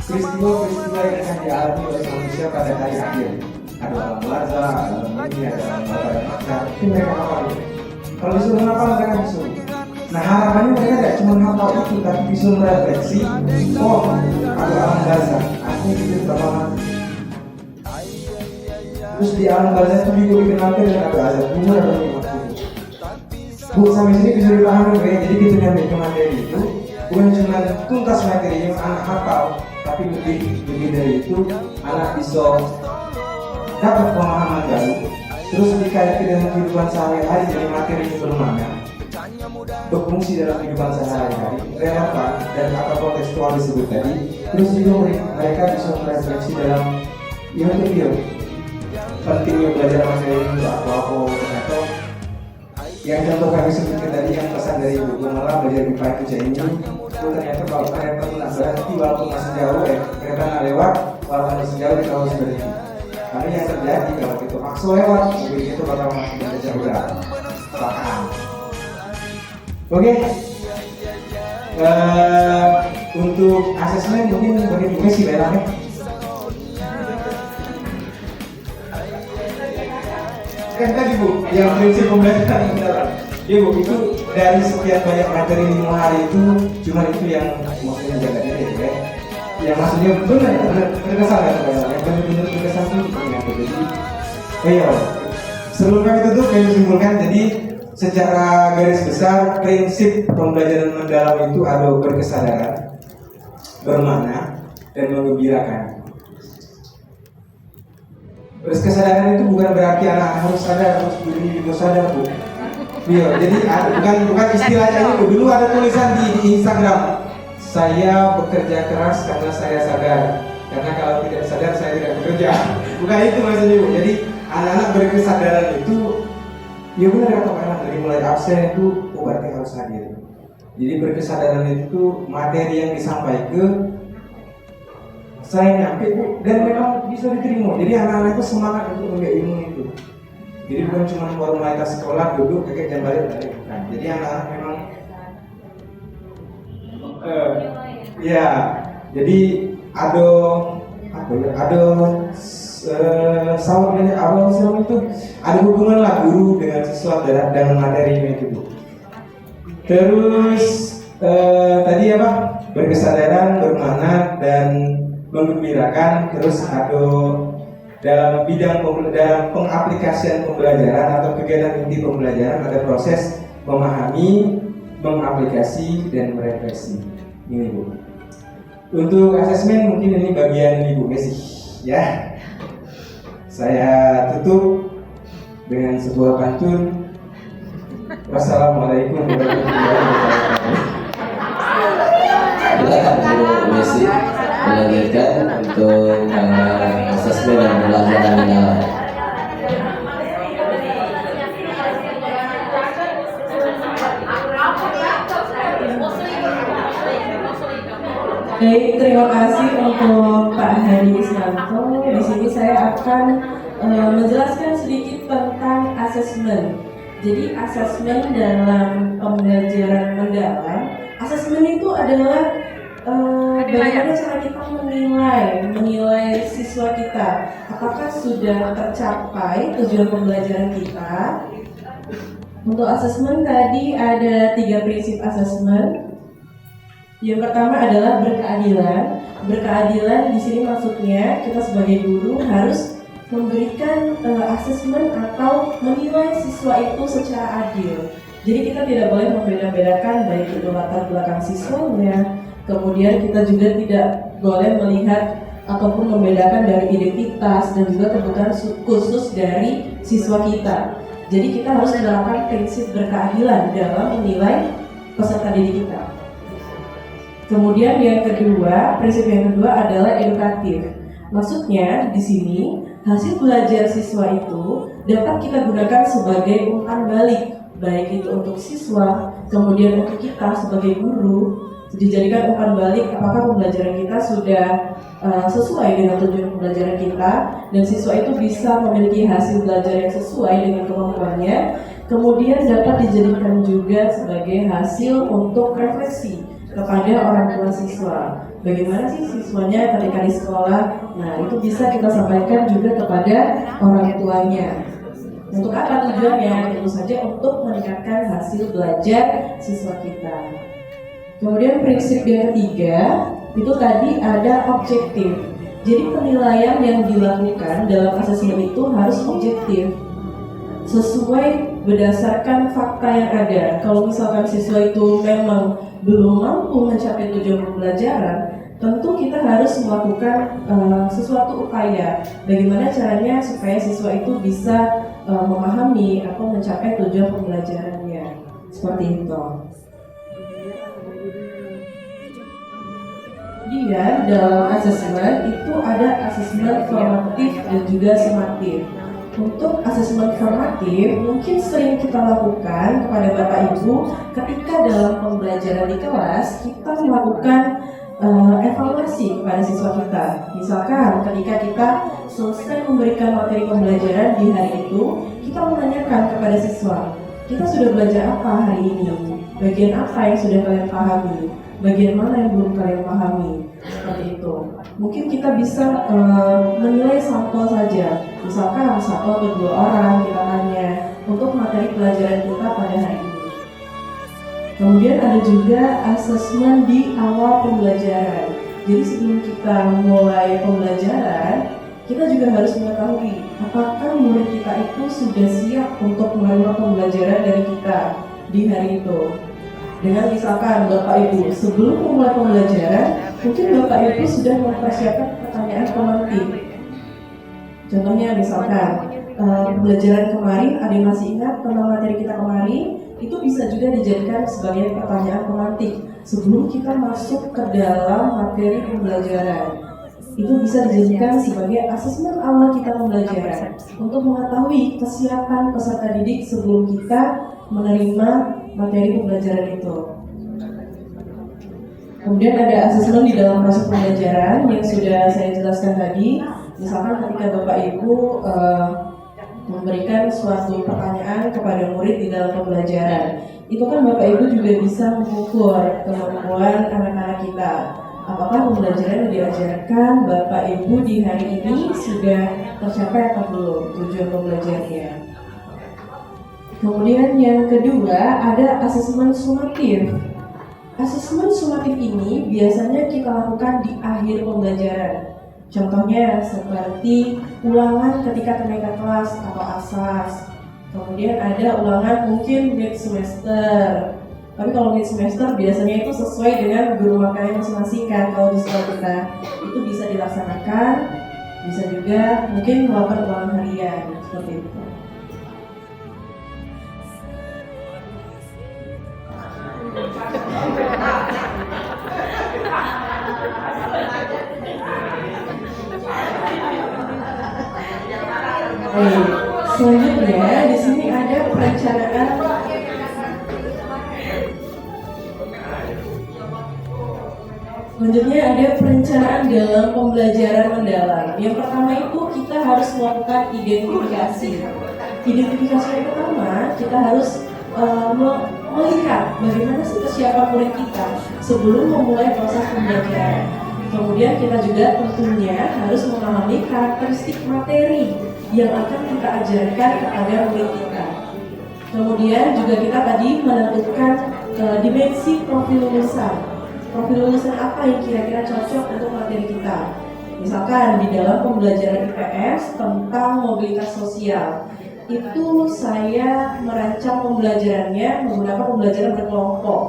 peristiwa-peristiwa yang akan dialami oleh manusia pada hari akhir. Ada alam lazar, ada alam ini, ada alam bakar dan makar, itu mereka hafal itu. Kalau disuruh hafal mereka disuruh. Nah harapannya mereka tidak cuma hafal itu, tapi bisa merefleksi, oh ada alam lazar, artinya itu berapa mati. Terus di alam bazar itu juga dikenalkan dengan ada azab umur atau nikmat. Bu sampai sini bisa dipahami ya. Jadi kita nyampe ke materi itu bukan cuma tuntas materi yang anak hafal, tapi lebih dari itu anak bisa dapat pemahaman baru. Terus dikaitkan dengan kehidupan sehari-hari jadi materi yang bermakna, berfungsi dalam kehidupan sehari-hari, relevan dan atau kontekstual disebut tadi. Terus juga mereka bisa merefleksi dalam itu pentingnya belajar materi untuk apa ternyata yang contoh kami sebutkan tadi yang pesan dari Ibu Gumala belajar di Pak Kuca ini itu ternyata kalau kereta pun berhenti walaupun masih jauh kereta nggak lewat walaupun masih jauh kita harus berhenti karena yang terjadi kalau kita maksa lewat mobil itu bakal masih berjajar berat bahkan oke. Untuk asesmen mungkin bagi sih belakangnya. Kan tadi Bu, yang prinsip pembelajaran mendalam. Iya Bu, itu dari sekian banyak materi 5 hari itu cuma itu yang maksudnya jaga diri ya. Yang maksudnya benar berkesan ya, yang benar-benar berkesan itu ternyata. Jadi, iya. Sebelumnya itu tuh kami simpulkan. Jadi secara garis besar prinsip pembelajaran mendalam itu ada berkesadaran, bermakna, dan menggembirakan. Berkesadaran itu bukan berarti anak harus sadar, harus berdiri, harus sadar Bu. Iya, jadi bukan istilahnya itu. Dulu ada tulisan di Instagram, saya bekerja keras karena saya sadar, karena kalau tidak sadar saya tidak bekerja. Bukan itu maksudnya Bu. Jadi anak-anak berkesadaran itu, ya benar kata Pak Anak, dari mulai absen itu berarti harus hadir. Jadi berkesadaran itu materi yang disampaikan saya nyampe Bu, dan memang bisa diterima. Jadi anak-anak itu semangat untuk mengambil ilmu itu. Jadi bukan cuma formalitas sekolah duduk kakek jam balik bukan. Jadi anak-anak memang ya, jadi ada sama awal itu ada hubungan lah guru dengan siswa dengan materinya itu Bu. Terus tadi apa? Berkesadaran, bermakna, dan menggembirakan. Terus ada dalam bidang dalam pengaplikasian pembelajaran atau kegiatan inti pembelajaran ada proses memahami, mengaplikasi, dan merefleksi. Ini Bu. Untuk asesmen mungkin ini bagian Ibu Messi ya. Saya tutup dengan sebuah pantun. Wassalamualaikum warahmatullahi wabarakatuh. Silakan Bu Messi melanjutkan untuk asesmen dan pembelajaran mendalam. Baik, terima kasih untuk Pak Hadi Ismanto. Di sini saya akan menjelaskan sedikit tentang asesmen. Jadi asesmen dalam pembelajaran mendalam, asesmen itu adalah bagaimana cara kita menilai siswa kita, apakah sudah tercapai tujuan pembelajaran kita. Untuk asesmen tadi ada 3 prinsip asesmen. Yang pertama adalah berkeadilan. Berkeadilan di sini maksudnya kita sebagai guru harus memberikan asesmen atau menilai siswa itu secara adil. Jadi kita tidak boleh membeda-bedakan baik itu latar belakang siswanya, kemudian kita juga tidak boleh melihat ataupun membedakan dari identitas dan juga kebutuhan khusus dari siswa kita. Jadi kita harus menerapkan prinsip berkeadilan dalam menilai peserta didik kita. Kemudian prinsip yang kedua adalah edukatif. Maksudnya di sini hasil belajar siswa itu dapat kita gunakan sebagai umpan balik, baik itu untuk siswa, kemudian untuk kita sebagai guru, dijadikan umpan balik apakah pembelajaran kita sudah sesuai dengan tujuan pembelajaran kita, dan siswa itu bisa memiliki hasil belajar yang sesuai dengan kemampuannya, kemudian dapat dijadikan juga sebagai hasil untuk refleksi kepada orang tua siswa. Bagaimana sih siswanya ketika di sekolah? Nah, itu bisa kita sampaikan juga kepada orang tuanya. Untuk apa tujuannya? Tentu saja untuk meningkatkan hasil belajar siswa kita. Kemudian prinsip yang ketiga, itu tadi ada objektif. Jadi penilaian yang dilakukan dalam asesmen itu harus objektif, sesuai berdasarkan fakta yang ada. Kalau misalkan siswa itu memang belum mampu mencapai tujuan pembelajaran, tentu kita harus melakukan sesuatu upaya. Bagaimana caranya supaya siswa itu bisa memahami atau mencapai tujuan pembelajarannya. Seperti itu. Kemudian dalam asesmen itu ada asesmen formatif dan juga sumatif. Untuk asesmen formatif mungkin sering kita lakukan kepada Bapak Ibu ketika dalam pembelajaran di kelas kita melakukan evaluasi kepada siswa kita. Misalkan ketika kita selesai memberikan materi pembelajaran di hari itu, kita menanyakan kepada siswa, kita sudah belajar apa hari ini? Bagian apa yang sudah kalian pahami? Bagian mana yang belum kalian pahami? Seperti itu. Mungkin kita bisa menilai sampel saja. Misalkan 1 atau 2 orang kita tanya untuk materi pelajaran kita pada hari ini. Kemudian ada juga asesmen di awal pembelajaran. Jadi sebelum kita mulai pembelajaran, kita juga harus mengetahui apakah murid kita itu sudah siap untuk menerima pembelajaran dari kita di hari itu. Dengan misalkan Bapak Ibu sebelum memulai pembelajaran, mungkin Bapak Ibu sudah mempersiapkan pertanyaan pemantik. Contohnya misalkan pembelajaran kemarin, ada yang masih ingat tentang materi kita kemarin, itu bisa juga dijadikan sebagai pertanyaan pemantik sebelum kita masuk ke dalam materi pembelajaran. Itu bisa dijadikan sebagai asesmen awal kita pembelajaran untuk mengetahui kesiapan peserta didik sebelum kita menerima materi pembelajaran itu. Kemudian ada asesmen di dalam proses pembelajaran yang sudah saya jelaskan tadi. Misalkan ketika Bapak Ibu memberikan suatu pertanyaan kepada murid di dalam pembelajaran, itu kan Bapak Ibu juga bisa mengukur kemampuan anak-anak kita. Apakah pembelajaran yang diajarkan Bapak Ibu di hari ini sudah tercapai atau belum tujuan pembelajarannya. Kemudian yang kedua ada asesmen sumatif. Asesmen sumatif ini biasanya kita lakukan di akhir pembelajaran. Contohnya seperti ulangan ketika kenaikan kelas atau asas. Kemudian ada ulangan mungkin mid semester. Tapi kalau mid semester biasanya itu sesuai dengan guru makannya masing-masing kan. Kalau di sekolah kita itu bisa dilaksanakan, bisa juga mungkin melakukan ulangan harian seperti itu. Selanjutnya di sini ada perencanaan. Selanjutnya ada perencanaan dalam pembelajaran mendalam. Yang pertama itu kita harus melakukan identifikasi. Identifikasi yang pertama kita harus melihat bagaimana sih kesiapan murid kita sebelum memulai proses pembelajaran. Kemudian kita juga tentunya harus memahami karakteristik materi yang akan kita ajarkan kepada murid kita. Kemudian juga kita tadi menentukan dimensi profil lulusan. Profil lulusan apa yang kira-kira cocok untuk materi kita. Misalkan di dalam pembelajaran IPS tentang mobilitas sosial, itu saya merancang pembelajarannya menggunakan pembelajaran berkelompok.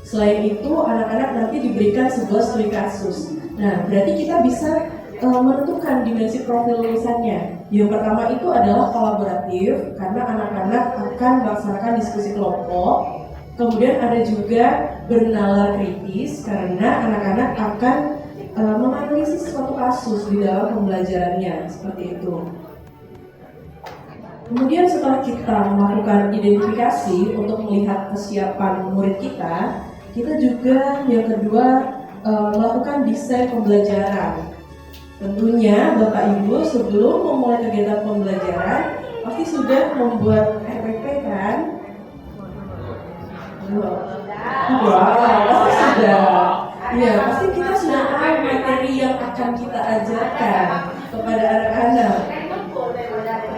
Selain itu, anak-anak nanti diberikan sebuah studi kasus. Nah, berarti kita bisa menentukan dimensi profil lulusannya. Yang pertama itu adalah kolaboratif, karena anak-anak akan melaksanakan diskusi kelompok. Kemudian ada juga bernalar kritis, karena anak-anak akan menganalisis suatu kasus di dalam pembelajarannya, seperti itu. Kemudian setelah kita melakukan identifikasi untuk melihat kesiapan murid kita juga yang kedua melakukan desain pembelajaran. Tentunya Bapak Ibu sebelum memulai kegiatan pembelajaran pasti sudah membuat RPP kan? Pasti sudah. Iya, pasti kita sudah tahu materi yang akan kita ajarkan kepada anak-anak.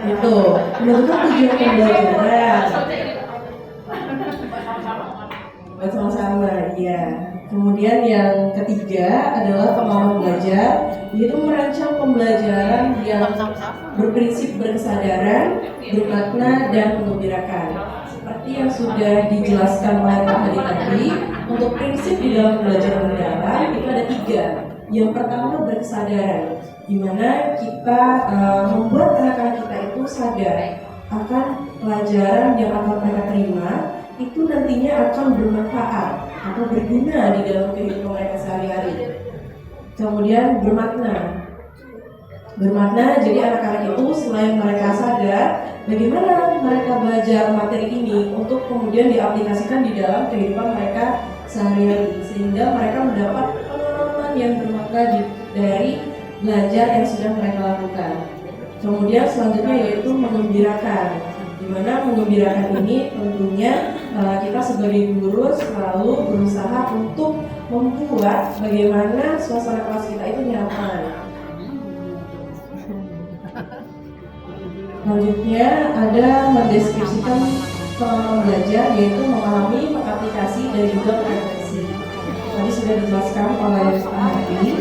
Itu menentukan tujuan pembelajaran. Bersama-sama, ya. Kemudian yang ketiga adalah pengalaman belajar, yaitu merancang pembelajaran yang berprinsip berkesadaran, bermakna, dan menggembirakan. Seperti yang sudah dijelaskan oleh Pak Hadi tadi, untuk prinsip di dalam pembelajaran mendalam itu ada 3. Yang pertama berkesadaran, di mana kita membuat anak-anak kita itu sadar akan pelajaran yang akan mereka terima itu nantinya akan bermanfaat atau berguna di dalam kehidupan mereka sehari-hari. Kemudian bermakna, jadi anak-anak itu selain mereka sadar bagaimana mereka belajar materi ini untuk kemudian diaplikasikan di dalam kehidupan mereka sehari-hari, sehingga mereka mendapat pengalaman yang bermakna dari belajar yang sudah mereka lakukan. Kemudian selanjutnya yaitu menggembirakan, di mana menggembirakan ini tentunya kita sebagai guru selalu berusaha untuk membuat bagaimana suasana kelas kita itu nyaman. Selanjutnya ada mendeskripsikan selama belajar, yaitu memahami, mengaplikasi, dan juga mengadaptasi. Tadi sudah dijelaskan oleh Pak Hadi.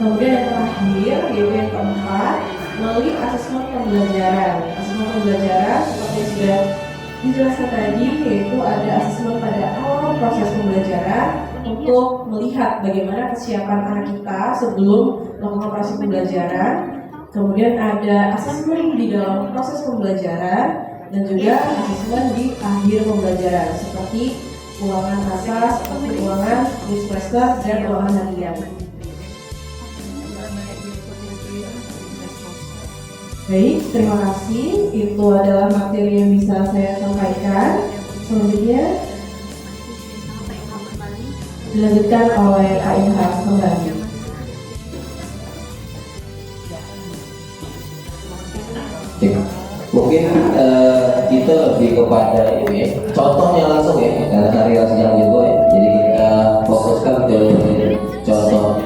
Kemudian yang terakhir, yaitu yang keempat, melalui asesmen pembelajaran. Asesmen pembelajaran seperti yang sudah dijelaskan tadi, yaitu ada asesmen pada awal proses pembelajaran untuk melihat bagaimana kesiapan anak kita sebelum melakukan proses pembelajaran. Kemudian ada asesmen di dalam proses pembelajaran dan juga asesmen di akhir pembelajaran seperti ulangan asas, seperti ulangan di semester dan ulangan harian. Baik, terima kasih. Itu adalah materi yang bisa saya sampaikan. Selanjutnya dilanjutkan oleh Kak Inhas kembali. Mungkin kita lebih kepada ini ya, contohnya langsung ya, karena hari yang juga ya. Jadi kita fokuskan ke contoh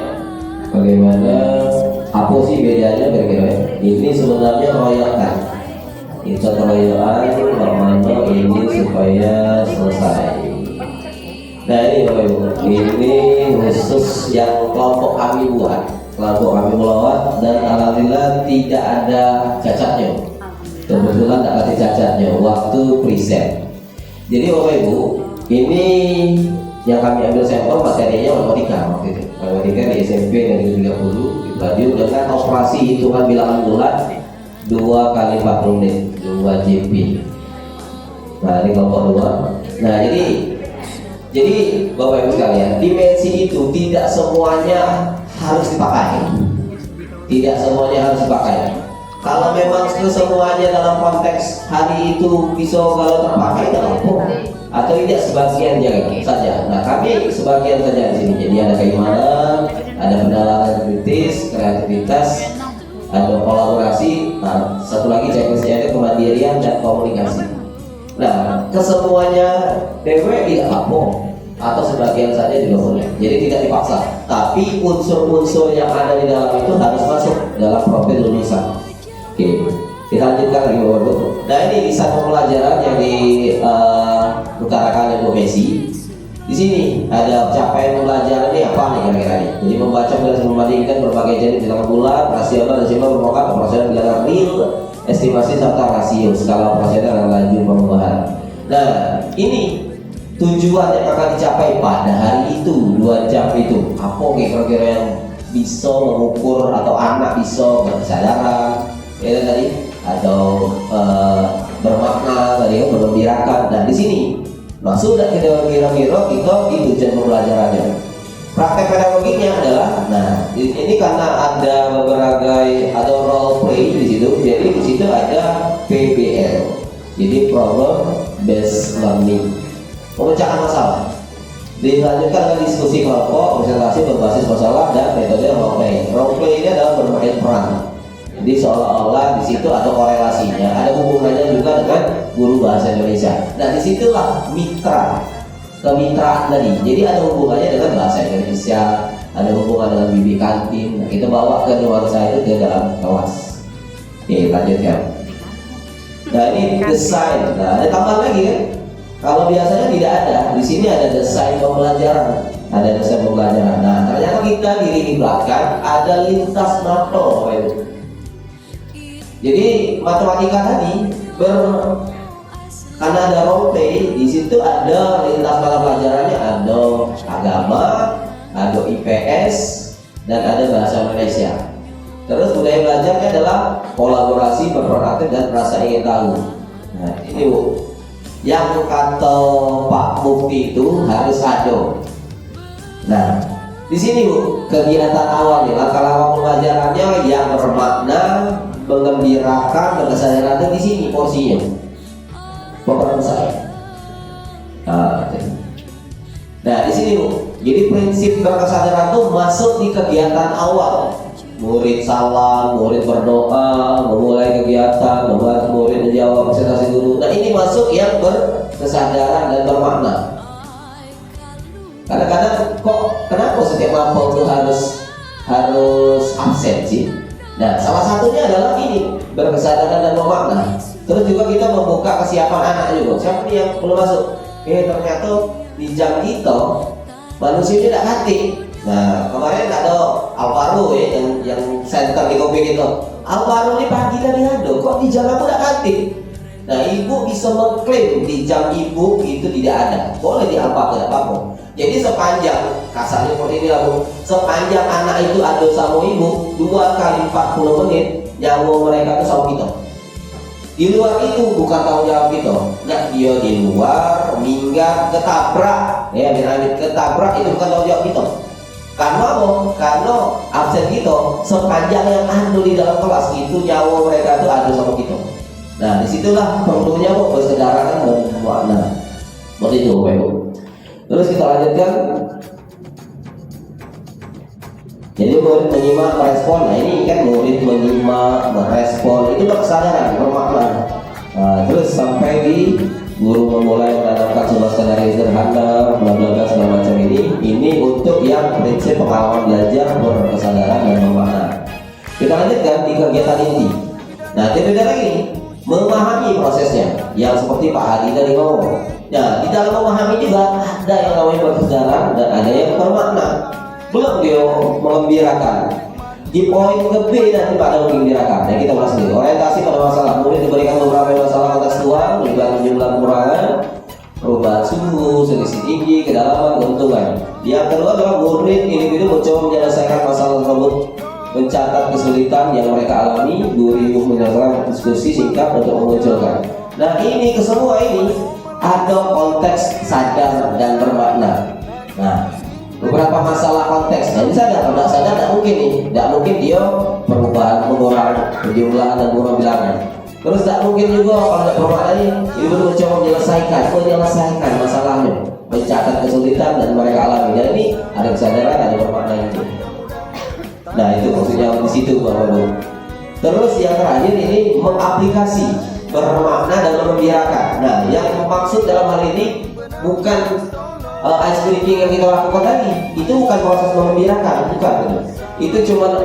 bagaimana, apa sih bedanya kira-kira ya. Ini sebenarnya royokan. Ini contoh royokan, bagaimana ini supaya selesai. Nah ini Bapak Ibu, ini khusus yang kelompok kami buat, kelompok kami melawat, dan alhamdulillah tidak ada cacatnya. Kebetulan tak ada cacatnya waktu preset. Jadi Bapak Ibu, ini yang kami ambil sampel materinya matematika waktu itu. Matematika di SMP dari 30 dibaju dengan operasi hitungan bilangan bulat 2 kali 40 menit 2 JP. Nah ini kelompok 2. Nah jadi Bapak Ibu sekalian, dimensi itu tidak semuanya harus dipakai. Tidak semuanya harus dipakai. Kalau memang semuanya dalam konteks hari itu bisa kalau terpakai tidak apa, atau tidak sebagian saja. Nah kami sebagian saja di sini. Jadi ada keimanan, ada pendalaman kritis, kreativitas, ada kolaborasi. Nah, satu lagi checklistnya ada kemandirian dan komunikasi. Nah kesemuanya dewe tidak apa, atau sebagian saja juga boleh. Jadi tidak dipaksa. Tapi unsur-unsur yang ada di dalam itu harus masuk dalam profil lulusan. Oke, kita lanjutkan lagi Bapak Ibu. Nah ini desain pembelajaran yang diutarakan oleh Bu Messi. Di sini ada capaian pembelajaran ini apa nih kira-kira nih? Jadi membaca dan membandingkan berbagai jenis bilangan bulat, rasional dan simbol merupakan operasional bilangan real, estimasi serta rasio, skala operasional dan laju pengembangan. Nah ini tujuan yang akan dicapai pada hari itu, 2 jam itu. Apa kira-kira yang bisa mengukur atau anak bisa berkesadaran? Ya tadi atau bermakna tadi kan menggembirakan. Dan di sini maksud dan kira-kira kita di tujuan pembelajarannya. Praktek pedagogiknya adalah, nah ini karena ada ada role play di situ, jadi di situ ada PBL, jadi problem based learning, pemecahan masalah. Dilanjutkan dengan diskusi kelompok, presentasi berbasis masalah dan metode role play. Role play ini adalah bermain peran. Jadi seolah-olah di situ ada korelasinya, ada hubungannya juga dengan guru bahasa Indonesia. Nah disitulah kemitraan tadi. Jadi ada hubungannya dengan bahasa Indonesia, ada hubungan dengan bibi kantin. Nah, kita bawa ke nuansa itu ke dalam kelas. Oke, lanjutkan. Nah ini desain. Nah ada tambahan lagi kan? Kalau biasanya tidak ada, di sini ada desain pembelajaran. Ada desain pembelajaran. Nah ternyata kita di belakang ada lintas NATO. Jadi matematika tadi karena ada role play, di situ ada lintas mata pelajarannya, ada agama, ada IPS, dan ada bahasa Indonesia. Terus budaya belajarnya adalah kolaborasi, berperan dan rasa ingin tahu. Nah ini Bu, yang kata Pak Mufti itu harus ada. Nah di sini Bu, kegiatan awal nih, langkah-langkah pembelajarannya yang bermakna, menggembirakan, berkesadaran di sini porsinya. Bapak saya. Nah di sini Bu, jadi prinsip berkesadaran itu masuk di kegiatan awal. Murid salam, murid berdoa, memulai kegiatan, membuat murid menjawab presentasi guru. Nah ini masuk yang berkesadaran dan bermakna. Kadang-kadang kok kenapa setiap mapel itu harus absen sih? Nah salah satunya adalah ini, berkesadaran dan memakna. Terus juga kita membuka kesiapan anak juga. Siapa nih yang belum masuk? Ternyata di jam kita manusia ini tidak hati. Nah kemarin ada Alvaro ya yang center di kopi itu. Alvaro ini pagi tadi ada, kok di jam aku tidak hati? Nah ibu bisa mengklaim di jam ibu itu tidak ada, boleh diapa tidak apa-apa. Jadi sepanjang kasarnya seperti ini lah Bu, sepanjang anak itu ada sama ibu 2 kali 40 menit nyawa mereka itu sama kita. Di luar itu bukan tanggung jawab kita. Nah dia di luar minggat ketabrak, ya ketabrak itu bukan tanggung jawab kita. Karena apa? Karena absen kita sepanjang yang ada di dalam kelas itu nyawa mereka itu ada sama kita. Nah disitulah perlunya Bu kesadaran dan makna. Seperti itu Bu. Terus kita lanjutkan. Jadi murid menyimak merespon. Nah ini kan murid menyimak merespon itu kesadaran bermakna. Nah, terus sampai di guru memulai menanamkan sebuah skenario sederhana, bla bla bla segala macam ini untuk yang prinsip pengalaman belajar berkesadaran dan bermakna. Kita lanjutkan di kegiatan inti. Nah, beda lagi memahami prosesnya, yang seperti Pak Hadi tadi ngomong. Nah, di dalam memahami juga ada yang namanya berkesadaran dan ada yang bermakna. Belum dia mengembirakan. Di poin ke B nanti pada mengembirakan. Nah, kita ulas dulu. Orientasi pada masalah. Murid diberikan beberapa masalah kontekstual, melibatkan jumlah kekurangan, perubahan suhu, selisih tinggi, kedalaman, keuntungan. Yang kedua adalah murid individu mencoba menyelesaikan masalah tersebut, mencatat kesulitan yang mereka alami, guru menyelesaikan diskusi singkat untuk memunculkan. Nah ini kesemua ini ada konteks sadar dan bermakna. Nah beberapa masalah konteks, nah ini sadar, kalau tidak sadar tidak mungkin nih, tidak mungkin dia perubahan mengurang perjumlahan dan mengurang bilangan. Terus tidak mungkin juga kalau tidak bermakna ini, ibu mencoba menyelesaikan masalahnya, mencatat kesulitan dan mereka alami. Dan ini ada kesadaran, ada bermakna itu. Nah itu maksudnya di situ Bapak Bu. Terus yang terakhir ini mengaplikasi, bermakna dan membirakan. Nah yang maksud dalam hal ini bukan ice breaking yang kita lakukan tadi, itu bukan proses membirakan, bukan. Itu cuma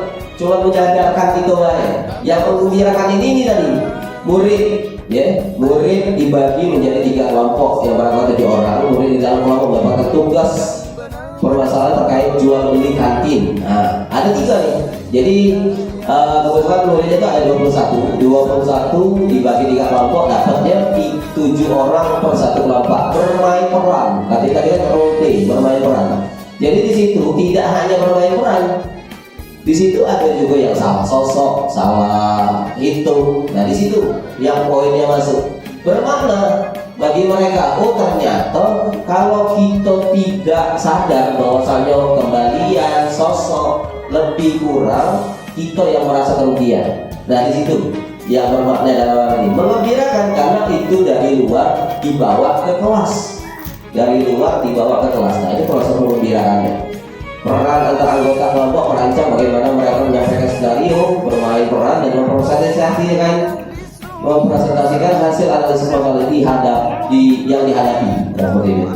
menyadarkan kita ya. Yang membirakan ini tadi murid, ya murid dibagi menjadi 3 kelompok yang barangkali 7 orang. Murid di dalam kelompok mendapatkan tugas permasalahan terkait jual beli kantin. Nah, ada 3 nih. Jadi kebetulan muridnya itu ada 21 dibagi 3 kelompok, dapatnya 7 orang per 1 kelompok. Bermain peran. Tadi kan role play, bermain peran. Jadi di situ tidak hanya bermain peran. Di situ ada juga yang salah sosok, salah hitung. Nah, di situ yang poinnya masuk. Bermakna bagi mereka, oh ternyata kalau kita tidak sadar bahwasanya kembalian sosok lebih kurang, kita yang merasa kerugian. Nah di situ yang bermakna dalam hal ini mengembirakan karena itu dari luar dibawa ke kelas, Nah ini proses mengembirakannya. Peran antara anggota kelompok merancang bagaimana mereka menyampaikan skenario, bermain peran dan mempresentasikan hasil analisis masalah yang dihadapi. Seperti ini.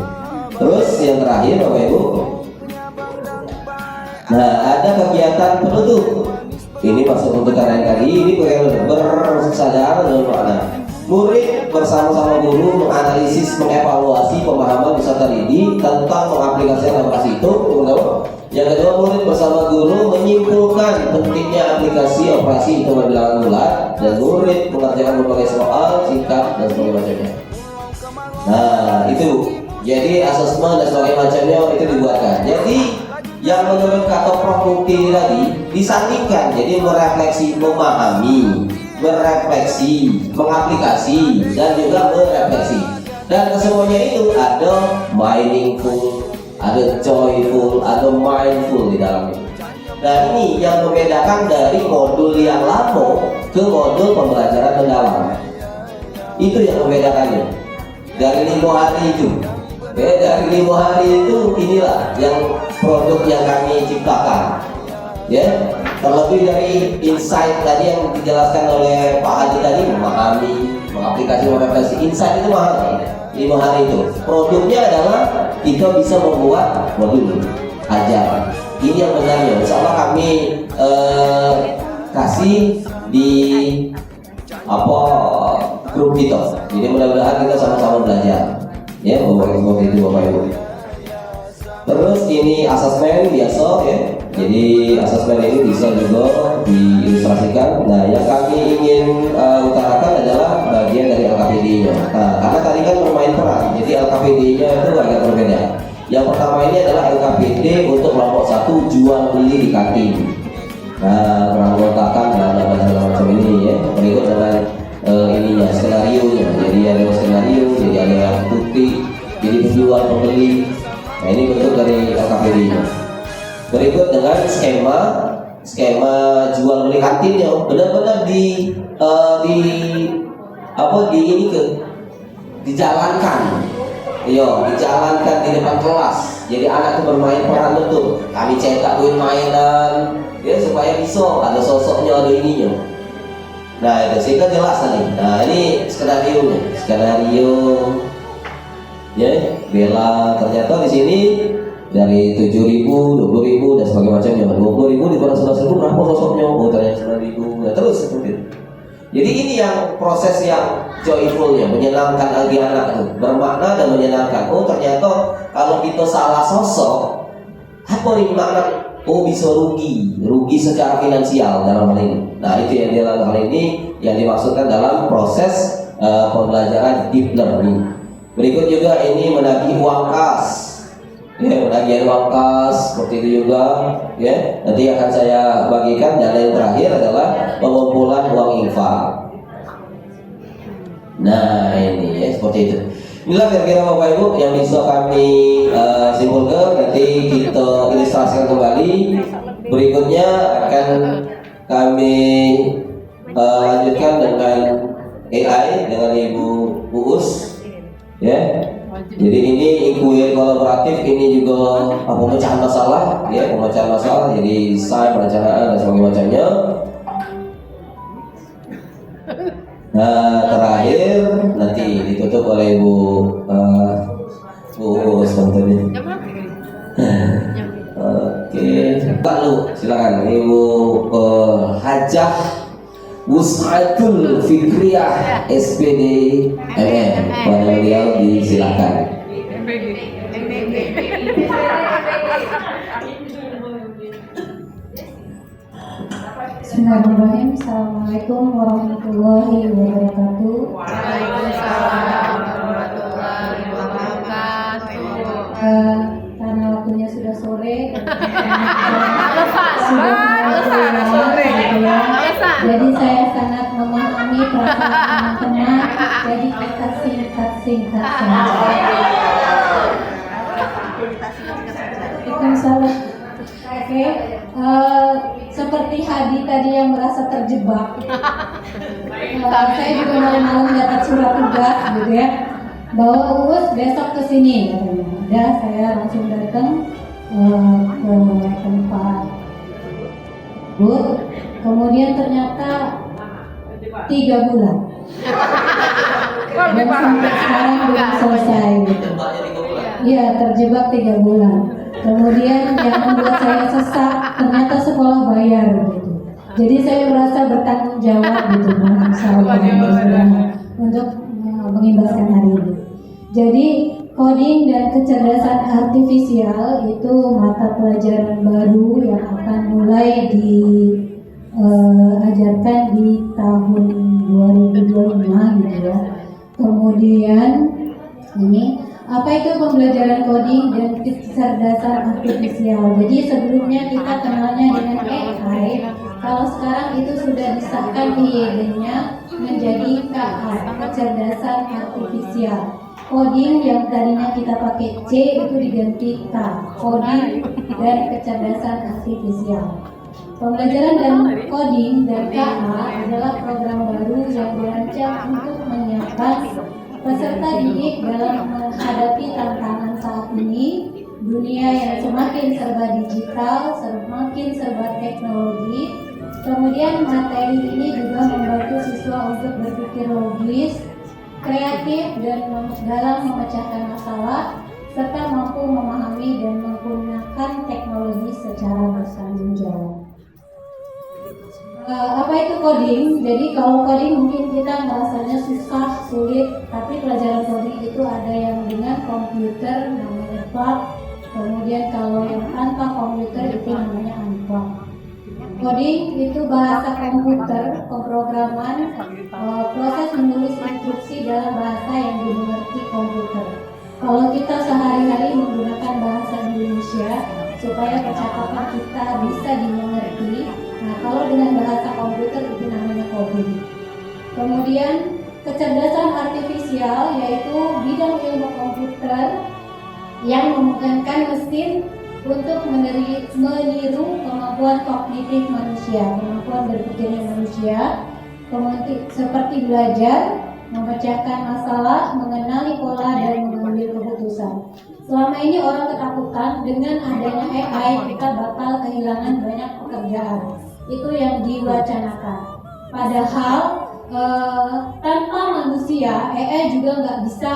Terus yang terakhir Bapak Ibu, nah ada kegiatan penutup. Ini maksud untuk lain tadi, ini bersadar dan makna. Murid bersama-sama guru menganalisis, mengevaluasi pemahaman peserta didik tentang mengaplikasikan aplikasi itu. Yang kedua, murid bersama guru menyimpulkan pentingnya aplikasi operasi hitungan bilangan bulat, dan murid mengerjakan berbagai soal singkat dan sebagainya macamnya. Nah itu, jadi asesmen dan sebagainya macamnya itu dibuatkan. Jadi yang menurut kata Prof. Mukti tadi disandingkan, jadi merefleksi, memahami, berefleksi, mengaplikasi, dan juga merefleksi. Dan kesemuanya itu ada meaningful, ada joyful, ada mindful di dalamnya. Nah ini yang membedakan dari modul yang lama ke modul pembelajaran mendalam. Itu yang membedakannya. Dari 5 hari itu, dari 5 hari itu inilah yang produk yang kami ciptakan. Ya, terlebih dari insight tadi yang dijelaskan oleh Pak Hadi tadi, memahami, mengaplikasi, merefleksi. Insight itu mahal. 5 hari itu. Produknya adalah kita bisa membuat modul ajar. Ini yang benarnya. Insya Allah kami kasih di apa grup kita. Jadi mudah-mudahan kita sama-sama belajar. Ya, seperti itu Bapak Ibu. Terus ini asesmen biasa ya. Jadi asesmen ini bisa juga diilustrasikan. Nah, yang kami ingin utarakan adalah bagian dari LKPD-nya. Nah, karena tadi kan bermain peran, jadi LKPD-nya itu agak berbeda. Yang pertama ini adalah LKPD untuk kelompok 1 jual beli di kantin. Nah, peranggotakan dan macam ini ya. Berikut dengan ininya skenario-nya. Jadi ada skenario, jadi ada yang putih, jadi penjual pembeli. Nah, ini bentuk dari LKPD-nya. Berikut dengan skema jual beli kantinnya benar-benar dijalankan. Yo, dijalankan di depan kelas. Jadi anak itu bermain peran betul. Kami cetak duit mainan, ya supaya bisa ada sosoknya, ada ininya. Nah, itu sehingga jelas tadi. Nah, ini skenario. Ya, Bella ternyata di sini dari 7.000, 20.000 dan sebagainya macamnya. 20.000 dikurang 11.000 berapa sosoknya? Oh, ternyata 9.000. Nah, terus seperti itu. Jadi ini yang proses yang joyfulnya, menyenangkan bagi anak itu, bermakna dan menyenangkan. Oh, ternyata kalau kita salah sosok, apa ini makna? Oh, bisa rugi secara finansial dalam hal ini. Nah, itu yang dalam hal ini yang dimaksudkan dalam proses pembelajaran deep learning. Berikut juga ini menagih uang kas. Ya, penagihan uang kas seperti itu juga ya. Nanti akan saya bagikan. Dan yang terakhir adalah pengumpulan uang infak. Nah, ini ya seperti itu. Inilah kira-kira Bapak Ibu yang bisa kami simpulkan. Nanti kita ilustrasikan kembali. Berikutnya akan kami lanjutkan dengan AI dengan Ibu Uus ya. Jadi ini inquiry kolaboratif, ini juga pemecahan masalah, ya pemecahan masalah. Jadi desain, perencanaan dan sebagainya macamnya. Nah, terakhir nanti ditutup oleh Ibu tentunya. Oke, Pak Lu, silakan Ibu Hajah Wus'atul Fikriyah SPD MM. Pada beliau disilakan. Bismillahirrahmanirrahim. Assalamualaikum warahmatullahi wabarakatuh. Waalaikumsalam warahmatullahi wabarakatuh. Karena waktunya sudah sore, jadi saya sangat memahami perasaan teman-teman. Jadi kita singkat saja. Waalaikumsalam. Oke, seperti Hadi tadi yang merasa terjebak. Saya juga malam-malam dapat surat tugas gitu ya, bahwa Uus besok kesini katanya. Udah, saya langsung datang ke tempat booth. Kemudian ternyata 3 bulan dan sampai sekarang belum selesai gitu. Iya, terjebak 3 bulan. Kemudian yang membuat saya sesak, ternyata sekolah bayar gitu. Jadi saya merasa bertanggung jawab gitu untuk mengimbaskan hari ini. Jadi coding dan kecerdasan artifisial itu mata pelajaran baru yang akan mulai diajarkan di tahun 2025 gitu ya. Kemudian ini apa itu pembelajaran coding dan kecerdasan artifisial? Jadi sebelumnya kita kenalnya dengan AI. Kalau sekarang itu sudah disahkan IED-nya menjadi KA, kecerdasan artifisial. Coding yang tadinya kita pakai C itu diganti K, coding dan kecerdasan artifisial. Pembelajaran dan coding dan KA adalah program baru yang dirancang untuk menyiapkan peserta didik dalam menghadapi tantangan saat ini, dunia yang semakin serba digital, semakin serba teknologi. Kemudian materi ini juga membantu siswa untuk berpikir logis, kreatif dan dalam memecahkan masalah, serta mampu memahami dan menggunakan teknologi secara bertanggung jawab. Apa itu coding? Jadi kalau coding mungkin kita merasanya susah, sulit, tapi pelajaran coding itu ada yang dengan komputer namanya Bug, kemudian kalau yang tanpa komputer itu namanya Unbug. Coding itu bahasa komputer, pemrograman, proses menulis instruksi dalam bahasa yang dimengerti komputer. Kalau kita sehari-hari menggunakan bahasa Indonesia supaya percakapan kita bisa dimengerti, nah kalau dengan bahasa komputer itu namanya coding. Kemudian kecerdasan artifisial yaitu bidang ilmu komputer yang memungkinkan mesin untuk meniru kemampuan kognitif manusia, kemampuan berpikirnya manusia, seperti belajar, memecahkan masalah, mengenali pola, dan mengambil keputusan. Selama ini orang ketakutan dengan adanya AI kita bakal kehilangan banyak pekerjaan. Itu yang diwacanakan. Padahal tanpa manusia AI juga nggak bisa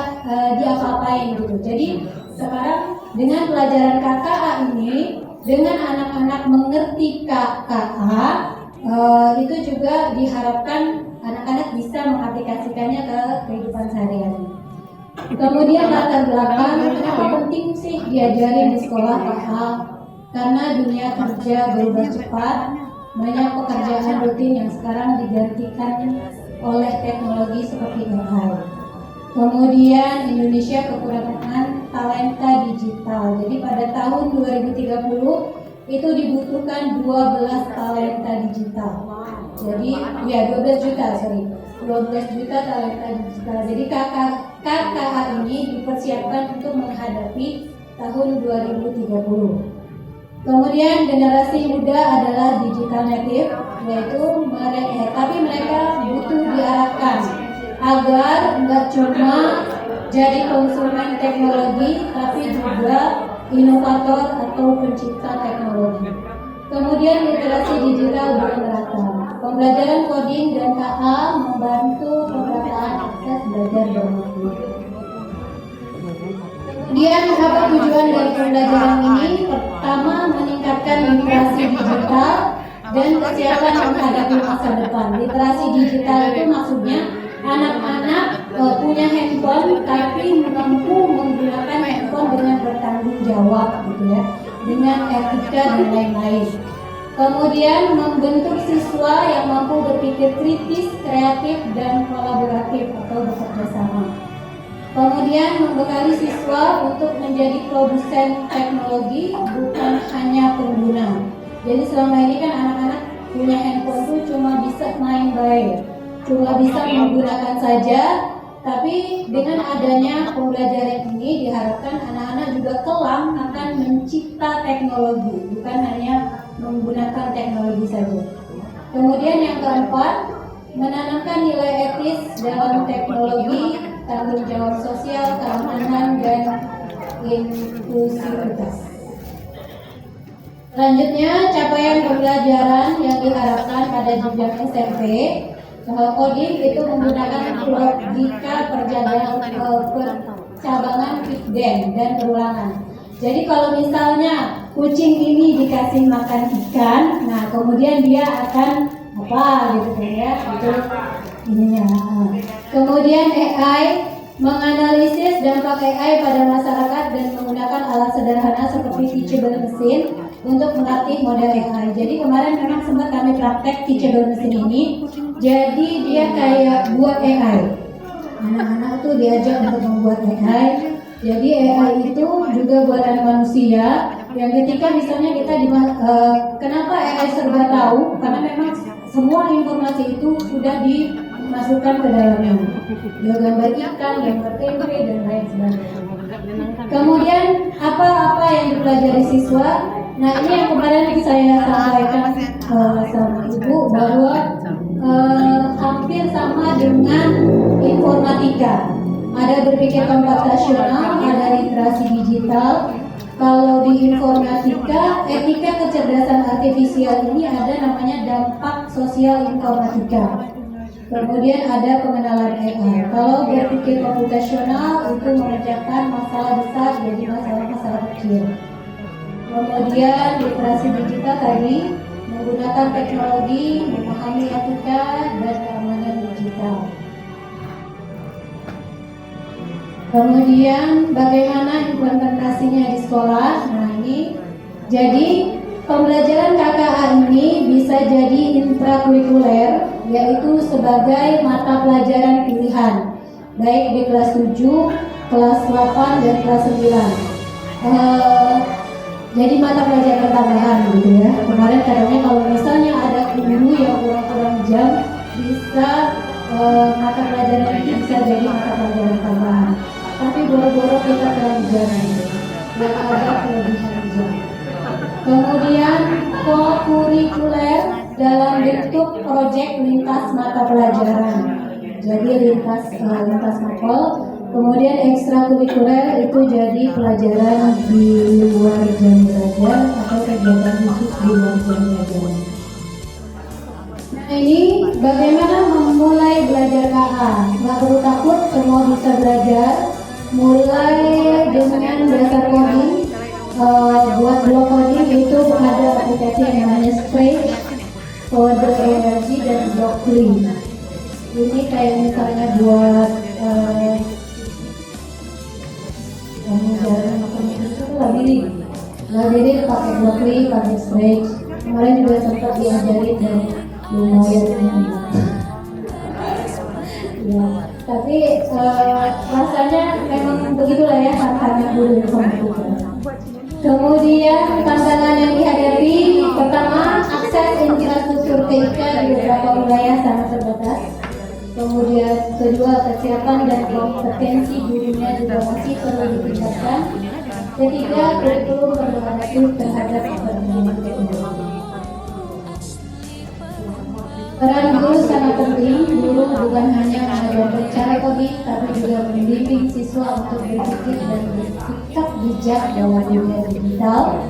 diapa-apain gitu. Jadi sekarang dengan pelajaran KKA ini, dengan anak-anak mengerti KKA, itu juga diharapkan anak-anak bisa mengaplikasikannya ke kehidupan sehari-hari. Kemudian latar belakang, kenapa penting sih diajarin di sekolah KKA? Karena dunia kerja berubah cepat, banyak pekerjaan rutin yang sekarang digantikan oleh teknologi seperti AI. Kemudian Indonesia kekurangan talenta digital. Jadi pada tahun 2030 itu dibutuhkan 12 talenta digital. Jadi ya 12 juta talenta digital. Jadi KKA ini dipersiapkan untuk menghadapi tahun 2030. Kemudian generasi muda adalah digital native, yaitu mereka butuh diarahkan agar nggak cuma jadi konsumen teknologi, tapi juga inovator atau pencipta teknologi. Kemudian literasi digital belum merata. Pembelajaran coding dan KA membantu pemerataan akses belajar bermutu. Kemudian apa tujuan dari pembelajaran ini? Pertama, meningkatkan literasi digital dan kesiapan menghadapi masa depan. Literasi digital itu maksudnya anak-anak punya handphone tapi mampu menggunakan handphone dengan bertanggung jawab gitu ya, dengan etika dan lain-lain. Kemudian membentuk siswa yang mampu berpikir kritis, kreatif, dan kolaboratif atau bekerja sama. Kemudian membekali siswa untuk menjadi produsen teknologi, bukan hanya pengguna. Jadi selama ini kan anak-anak punya handphone tuh cuma bisa main baik, cuma bisa menggunakan saja. Tapi dengan adanya pembelajaran ini diharapkan anak-anak juga kelak akan mencipta teknologi, bukan hanya menggunakan teknologi saja. Kemudian yang keempat, menanamkan nilai etis dalam teknologi, tanggung jawab sosial, keamanan, dan inklusivitas. Selanjutnya, capaian pembelajaran yang diharapkan pada jenjang SMP. Coding itu menggunakan logika percabangan Big dan perulangan. Jadi kalau misalnya kucing ini dikasih makan ikan, nah kemudian dia akan apa gitu kan ya, itu ininya. Kemudian AI menganalisis dampak AI pada masyarakat dan menggunakan alat sederhana seperti teachable mesin untuk melatih model AI. Jadi kemarin memang sempat kami praktek teachable mesin ini. Jadi dia kayak buat AI. Anak-anak tuh diajak untuk membuat AI. Jadi AI itu juga buatan manusia. Yang ketika misalnya kita kenapa AI serba tahu? Karena memang semua informasi itu sudah dimasukkan ke dalamnya. Dia gambar ikan, gambar tempe dan lain sebagainya. Kemudian apa yang dipelajari siswa? Nah ini yang kemarin saya sampaikan sama ibu bahwa hampir sama dengan informatika. Ada berpikir komputasional, ada literasi digital. Kalau di informatika, etika kecerdasan artifisial ini ada namanya dampak sosial informatika. Kemudian ada pengenalan AI. Kalau berpikir komputasional itu memecahkan masalah besar jadi masalah-masalah kecil. Kemudian literasi digital tadi menggunakan teknologi, memahami etika dan keamanan digital. Kemudian bagaimana implementasinya di sekolah? Nah ini, jadi pembelajaran KKA ini bisa jadi intrakurikuler, yaitu sebagai mata pelajaran pilihan, baik di kelas 7, kelas 8, dan kelas 9. Jadi mata pelajaran tambahan gitu ya. Kemarin katanya kalau misalnya ada guru yang kurang-kurang jam, bisa mata pelajaran ini bisa jadi mata pelajaran tambahan. Tapi boro-boro kita pelajaran yang ada kelebihan jam. Kemudian co-kurikuler dalam bentuk proyek lintas mata pelajaran. Jadi lintas mapel. Kemudian ekstrakurikuler itu jadi pelajaran di luar jam belajar atau kegiatan khusus di luar jam belajar. Nah ini bagaimana memulai belajar KA? Nggak perlu takut, semua bisa belajar. Mulai dengan dasar coding. Buat blok coding itu ada aplikasi yang namanya Scratch, Kode Energi, dan Blockly. Ini kayak misalnya buat labirin pakai Blockly, pakai Scratch. Kemarin juga sempat diajarin dan lumayan ya, tapi rasanya memang begitulah ya tantangan guru komputer. Kemudian tantangan yang dihadapi, pertama akses infrastruktur TIK di beberapa wilayah sangat terbatas. Kemudian kedua, kesiapan dan kompetensi gurunya juga masih perlu ditingkatkan. Ketiga, kurikulum beradaptasi terhadap perkembangan teknologi. Peran guru sangat penting. Guru bukan hanya mengajarkan cara coding, tapi juga membimbing siswa untuk berpikir dan bersikap bijak dalam dunia digital.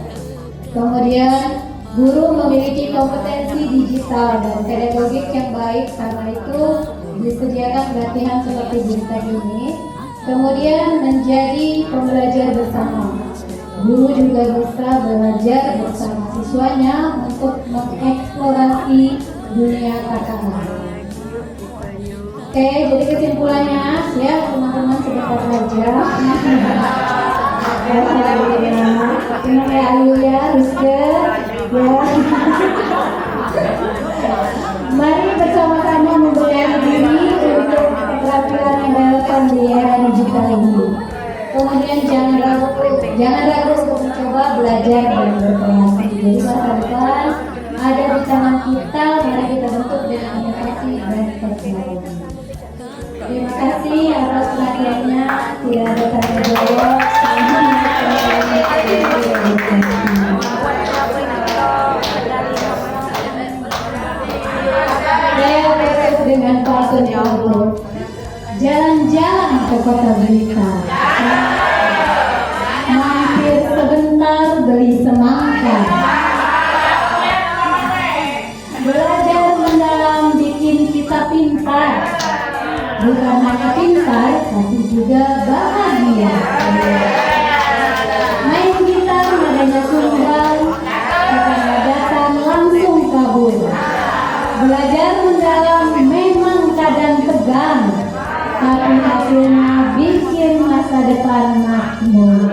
Kemudian, guru memiliki kompetensi digital dan pedagogik yang baik, karena itu disediakan pelatihan seperti berita ini. Kemudian menjadi pembelajar bersama. Guru juga bisa belajar bersama siswanya untuk mengeksplorasi dunia KKA. Oke, jadi kesimpulannya, siap teman-teman sebentar saja. Ini kayak Alia, Rizke, ya. Mari bersama-sama memberikan diri untuk keterampilan yang relevan di era digital ini. Kemudian jangan ragu untuk mencoba belajar dan berkreasi. Jadi masa depan ada di tangan kita, mari kita bentuk dengan inovasi dan teknologi. Terima kasih atas perhatiannya. Tidak ada tanya jawab. Saya tutup dengan pantun untuk jalan-jalan ke kota Blitar. Mampir sebentar beli semangka. Belajar mendalam bikin kita pintar. Bukan hanya pintar, tapi juga bahagia. Main gitar nadanya sumbang, ketika datang langsung kabur. Belajar mendalam memang kadang tegang, tapi hasilnya bikin masa depan makmur.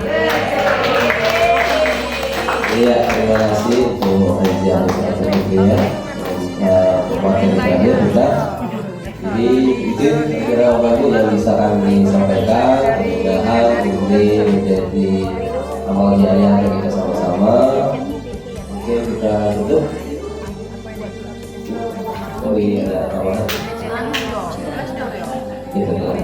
Iya, terima kasih untuk kajian ya. Materi terakhir sudah. Jadi itu kira-kira apa yang bisa kami sampaikan. Mudah-mudahan ini menjadi amal jariah kita sama-sama. Oke, kita tutup. Oh iya, ada apa? Gitu kan.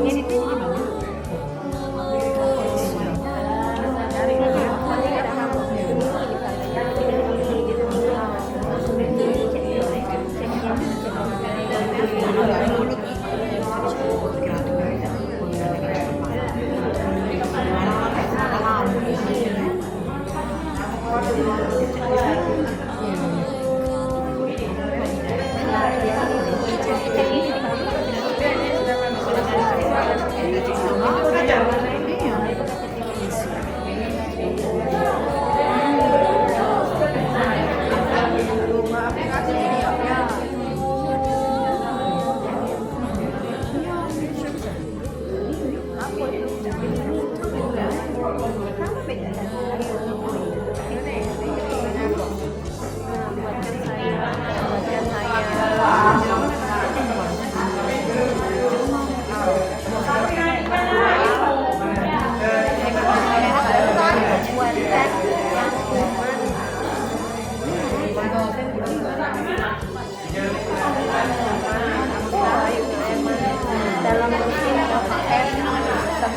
Ini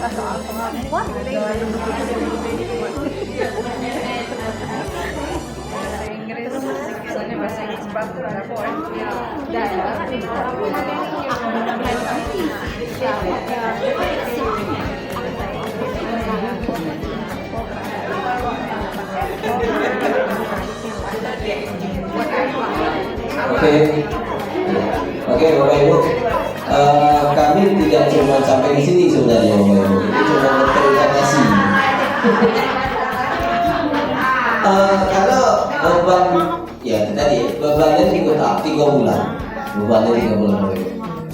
Inggris, soalnya bahasa Inggris baku ada poin. Oke, Bapak Ibu. Kami tidak cuma sampai di sini sebenarnya, Bapak Ibu. Ini cuma terima kasih. Kalau beban, ya tadi bebannya 3 bulan, bebannya 3 bulan. Bapak Ibu.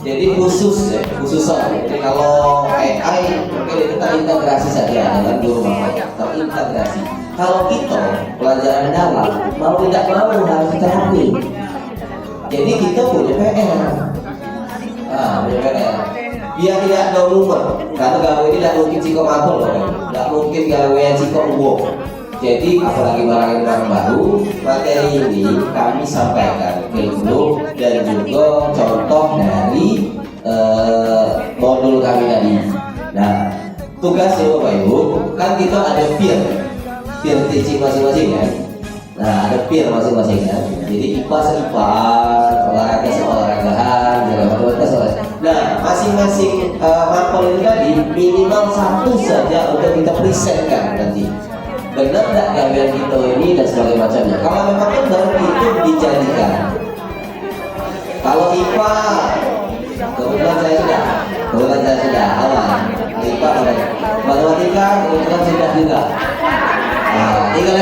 Jadi khusus ya, khususan. Jadi kalau AI, oke kita integrasi saja dengan guru Bapak, terintegrasi. Kalau kita pelajaran dalam, mau tidak mau harus kita akui. Jadi kita punya PR. Punya PR. Biar tidak ada rumah, karena gawe ini tidak mungkin ciko makul loh, tidak mungkin gawe yang ciko umum. Jadi apalagi barang baru, materi ini kami sampaikan ke guru dan juga contoh dari modul kami tadi. Nah, tugasnya Bapak Ibu, kan kita ada peer teaching masing-masing kan. Nah, ada peer masing-masing kan. Jadi IPA se-IPA, olahraga se-olahragaan, matematika se-olahragaan. Nah, masing-masing mapel ini tadi minimal 1 saja untuk kita presentkan nanti. Benar tidak gawean kita ini dan sebagainya macamnya. Kalau memang benar itu dijadikan. Kalau IPA, kebetulan saya sudah awal. IPA ada. Matematika kebetulan sudah juga. Tinggal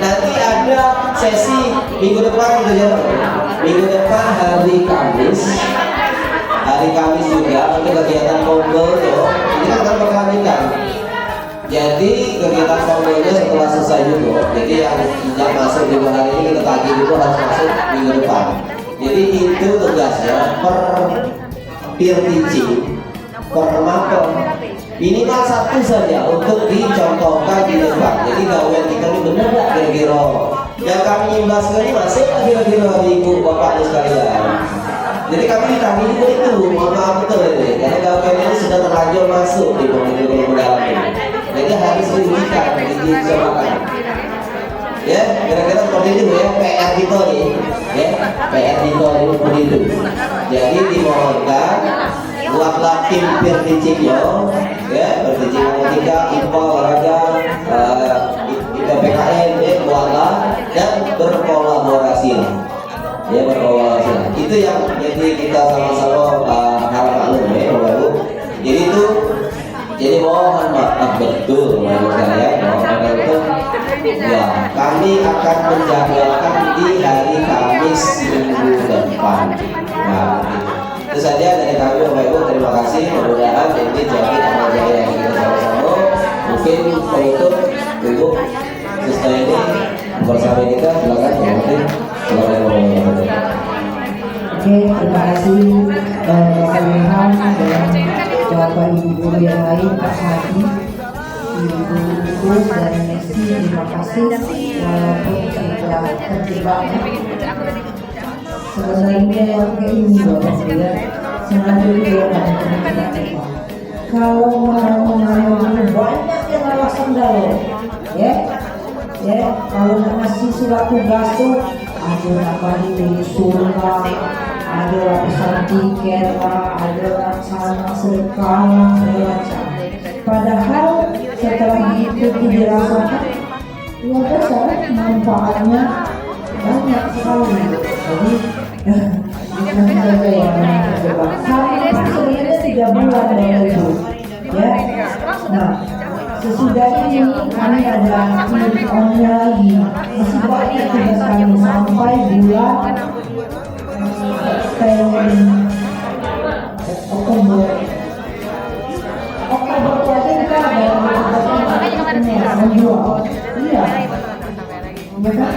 nanti ada sesi minggu depan gitu ya. Minggu depan hari Kamis juga untuk kegiatan Ponggol ya. Ini akan berkelanjutan. Jadi kegiatan Ponggolnya setelah selesai juga. Jadi yang tidak masuk juga hari ini kita tagih juga harus masuk minggu depan. Jadi itu tugasnya per peer teaching, per mapel minimal 1 saja untuk dicontohkan di depan. Jadi gawean kita ini benar nggak kira-kira yang kami imbaskan ini masuk kira-kira ibu bapak sekalian. Jadi kami ditanya juga itu, mohon maaf betul ini, karena gawean ini sudah terlanjur masuk di pemilu dalam ini. Jadi harus diujikan, dicobakan. Ya, kira-kira seperti itu ya PR kita nih, ya PR kita ini seperti itu. Jadi dimohonkan buatlah tim peer teaching ya, berteaching matematika, IPA, olahraga, PKN, buatlah dan berkolaborasi lah. Ya berkolaborasi lah. Itu yang jadi kita sama-sama harap maklum ya Bapak Ibu. Jadi itu, jadi mohon maaf betul menurut saya, mohon itu. Ya, kami akan menjadwalkan di hari Kamis minggu depan. Nah, itu saja dari kami Bapak Ibu, terima kasih. Mudah-mudahan ini jadi amal jariah yang kita sama-sama. Mungkin penutup Ibu Sister ini bersama kita, silakan mungkin. Oke, terima kasih Bapak Ilham dan Bapak Ibu guru yang lain, Pak Hadi, Ibu Gus dan Messi. Terima kasih walaupun sudah terjebak. Sebenarnya yang kayak ini Bapak ya, sengaja juga kadang-kadang kita kalau mau banyak yang alasan dalam, ya, kalau ngasih surat tugas tuh ada apa di surga, ada lapisan tiket lah, ada sama sedekah segala macam. Padahal setelah itu dirasakan luar biasa manfaatnya banyak sekali. Jadi bukan saja yang terjebak. Sampai sebenarnya 3 bulan dari itu, ya. Nah, sesudah ini kami ada on-nya lagi, masih banyak tugas kami sampai bulan Oktober saja kita ada menjual, iya, ya kan?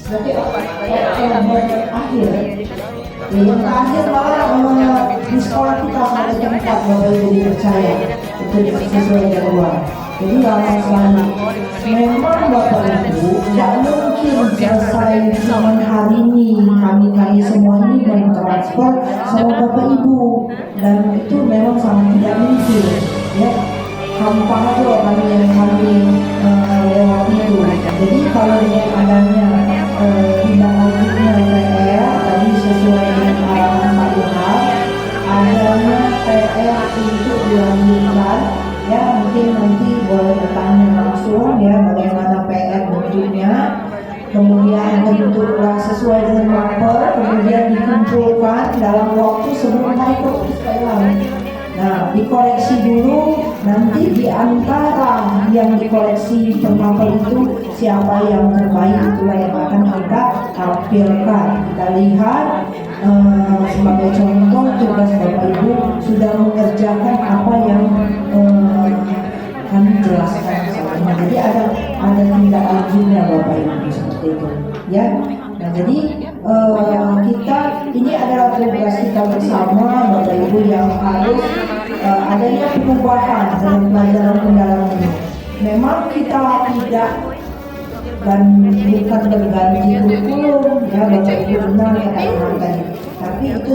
Berarti Oktober akhir. Yang terakhir malah di sekolah kita ada tempat Bapak Ibu dipercaya itu sesuai jadwal. Jadi lama sekali. Memang Bapak Ibu tidak mungkin selesai cuma hari ini kami semua ini mentransfer sama Bapak Ibu, dan itu memang sangat tidak mungkin ya. Gampang aja kami yang lewat itu. Jadi kalau dengan adanya tindak lanjutnya PR tadi sesuai dengan arahan Pak Ilham, adanya PR untuk dilanjutkan ya, mungkin nanti boleh bertanya langsung ya bagaimana PR bentuknya, kemudian bentuklah sesuai dengan mapel, kemudian dikumpulkan dalam waktu sebelum hari perpisahan. Nah, dikoleksi dulu, nanti di antara yang dikoleksi permapel itu siapa yang terbaik, itulah yang akan kita tampilkan. Kita lihat sebagai contoh tugas Bapak Ibu sudah mengerjakan apa yang kami jelaskan sebelumnya. Jadi ada tindak lanjutnya Bapak Ibu seperti itu ya. Nah, jadi kita ini adalah tugas kita bersama Bapak Ibu yang harus adanya perubahan dalam pelajaran pendalaman ini. Memang kita tidak dan bukan berganti kurikulum ya Bapak Ibu, benar kata Ilham tadi. Tapi itu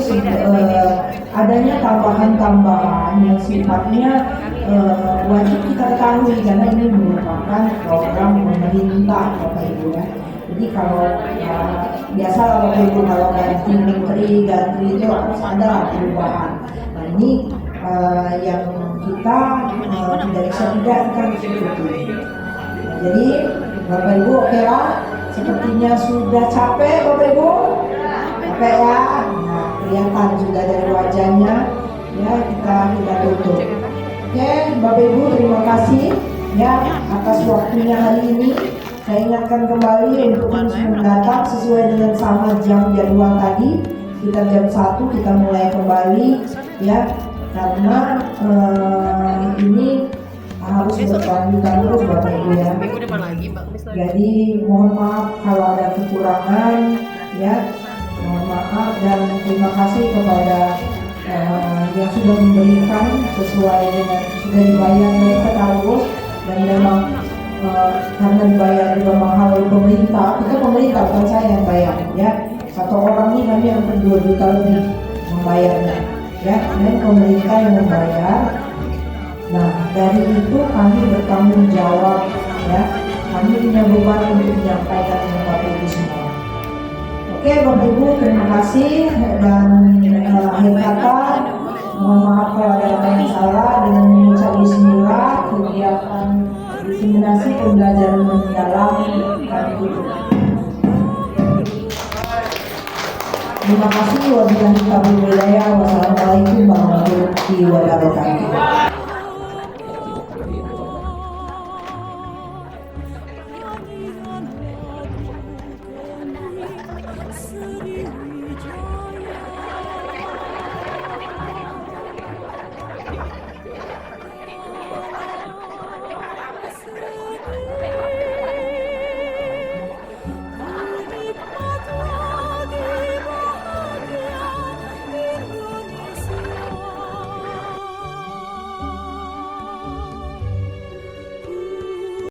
adanya tambahan-tambahan yang sifatnya wajib kita ketahui karena ini merupakan program pemerintah Bapak Ibu ya. Jadi kalau biasa Bapak Ibu kalau ganti menteri itu harus ada perubahan. Nah ini yang kita tidak bisa tinggalkan seperti itu. Nah, jadi Bapak Ibu oke lah, sepertinya sudah capek Bapak Ibu, capek ya. Nah kelihatan sudah dari wajahnya ya, kita tutup. Oke Bapak Ibu, terima kasih ya atas waktunya hari ini. Saya ingatkan kembali untuk mendatang sesuai dengan sama jam jadwal tadi. Kita jam 1 kita mulai kembali ya, karena ini harus berkelanjutan terus Bapak Ibu ya. Jadi mohon maaf kalau ada kekurangan ya, mohon maaf, dan terima kasih kepada yang sudah memberikan sesuai dengan sudah dibayar mereka terus, dan memang karena dibayar juga mahal oleh pemerintah, itu pemerintah bukan saya yang bayar ya. Satu orang ini kami yang 2 juta lebih membayarnya ya, dan pemerintah yang membayar. Nah dari itu kami bertanggung jawab ya, kami punya beban untuk menyampaikan kepada Bapak Ibu semua. Oke Bapak Ibu, terima kasih, dan akhir kata mohon maaf kalau ada yang salah. Dengan mengucap bismillah, kegiatan diseminasi pembelajaran mendalam kami tutup. Terima kasih. Wabillahi taufiq wal hidayah. Wassalamualaikum warahmatullahi wabarakatuh.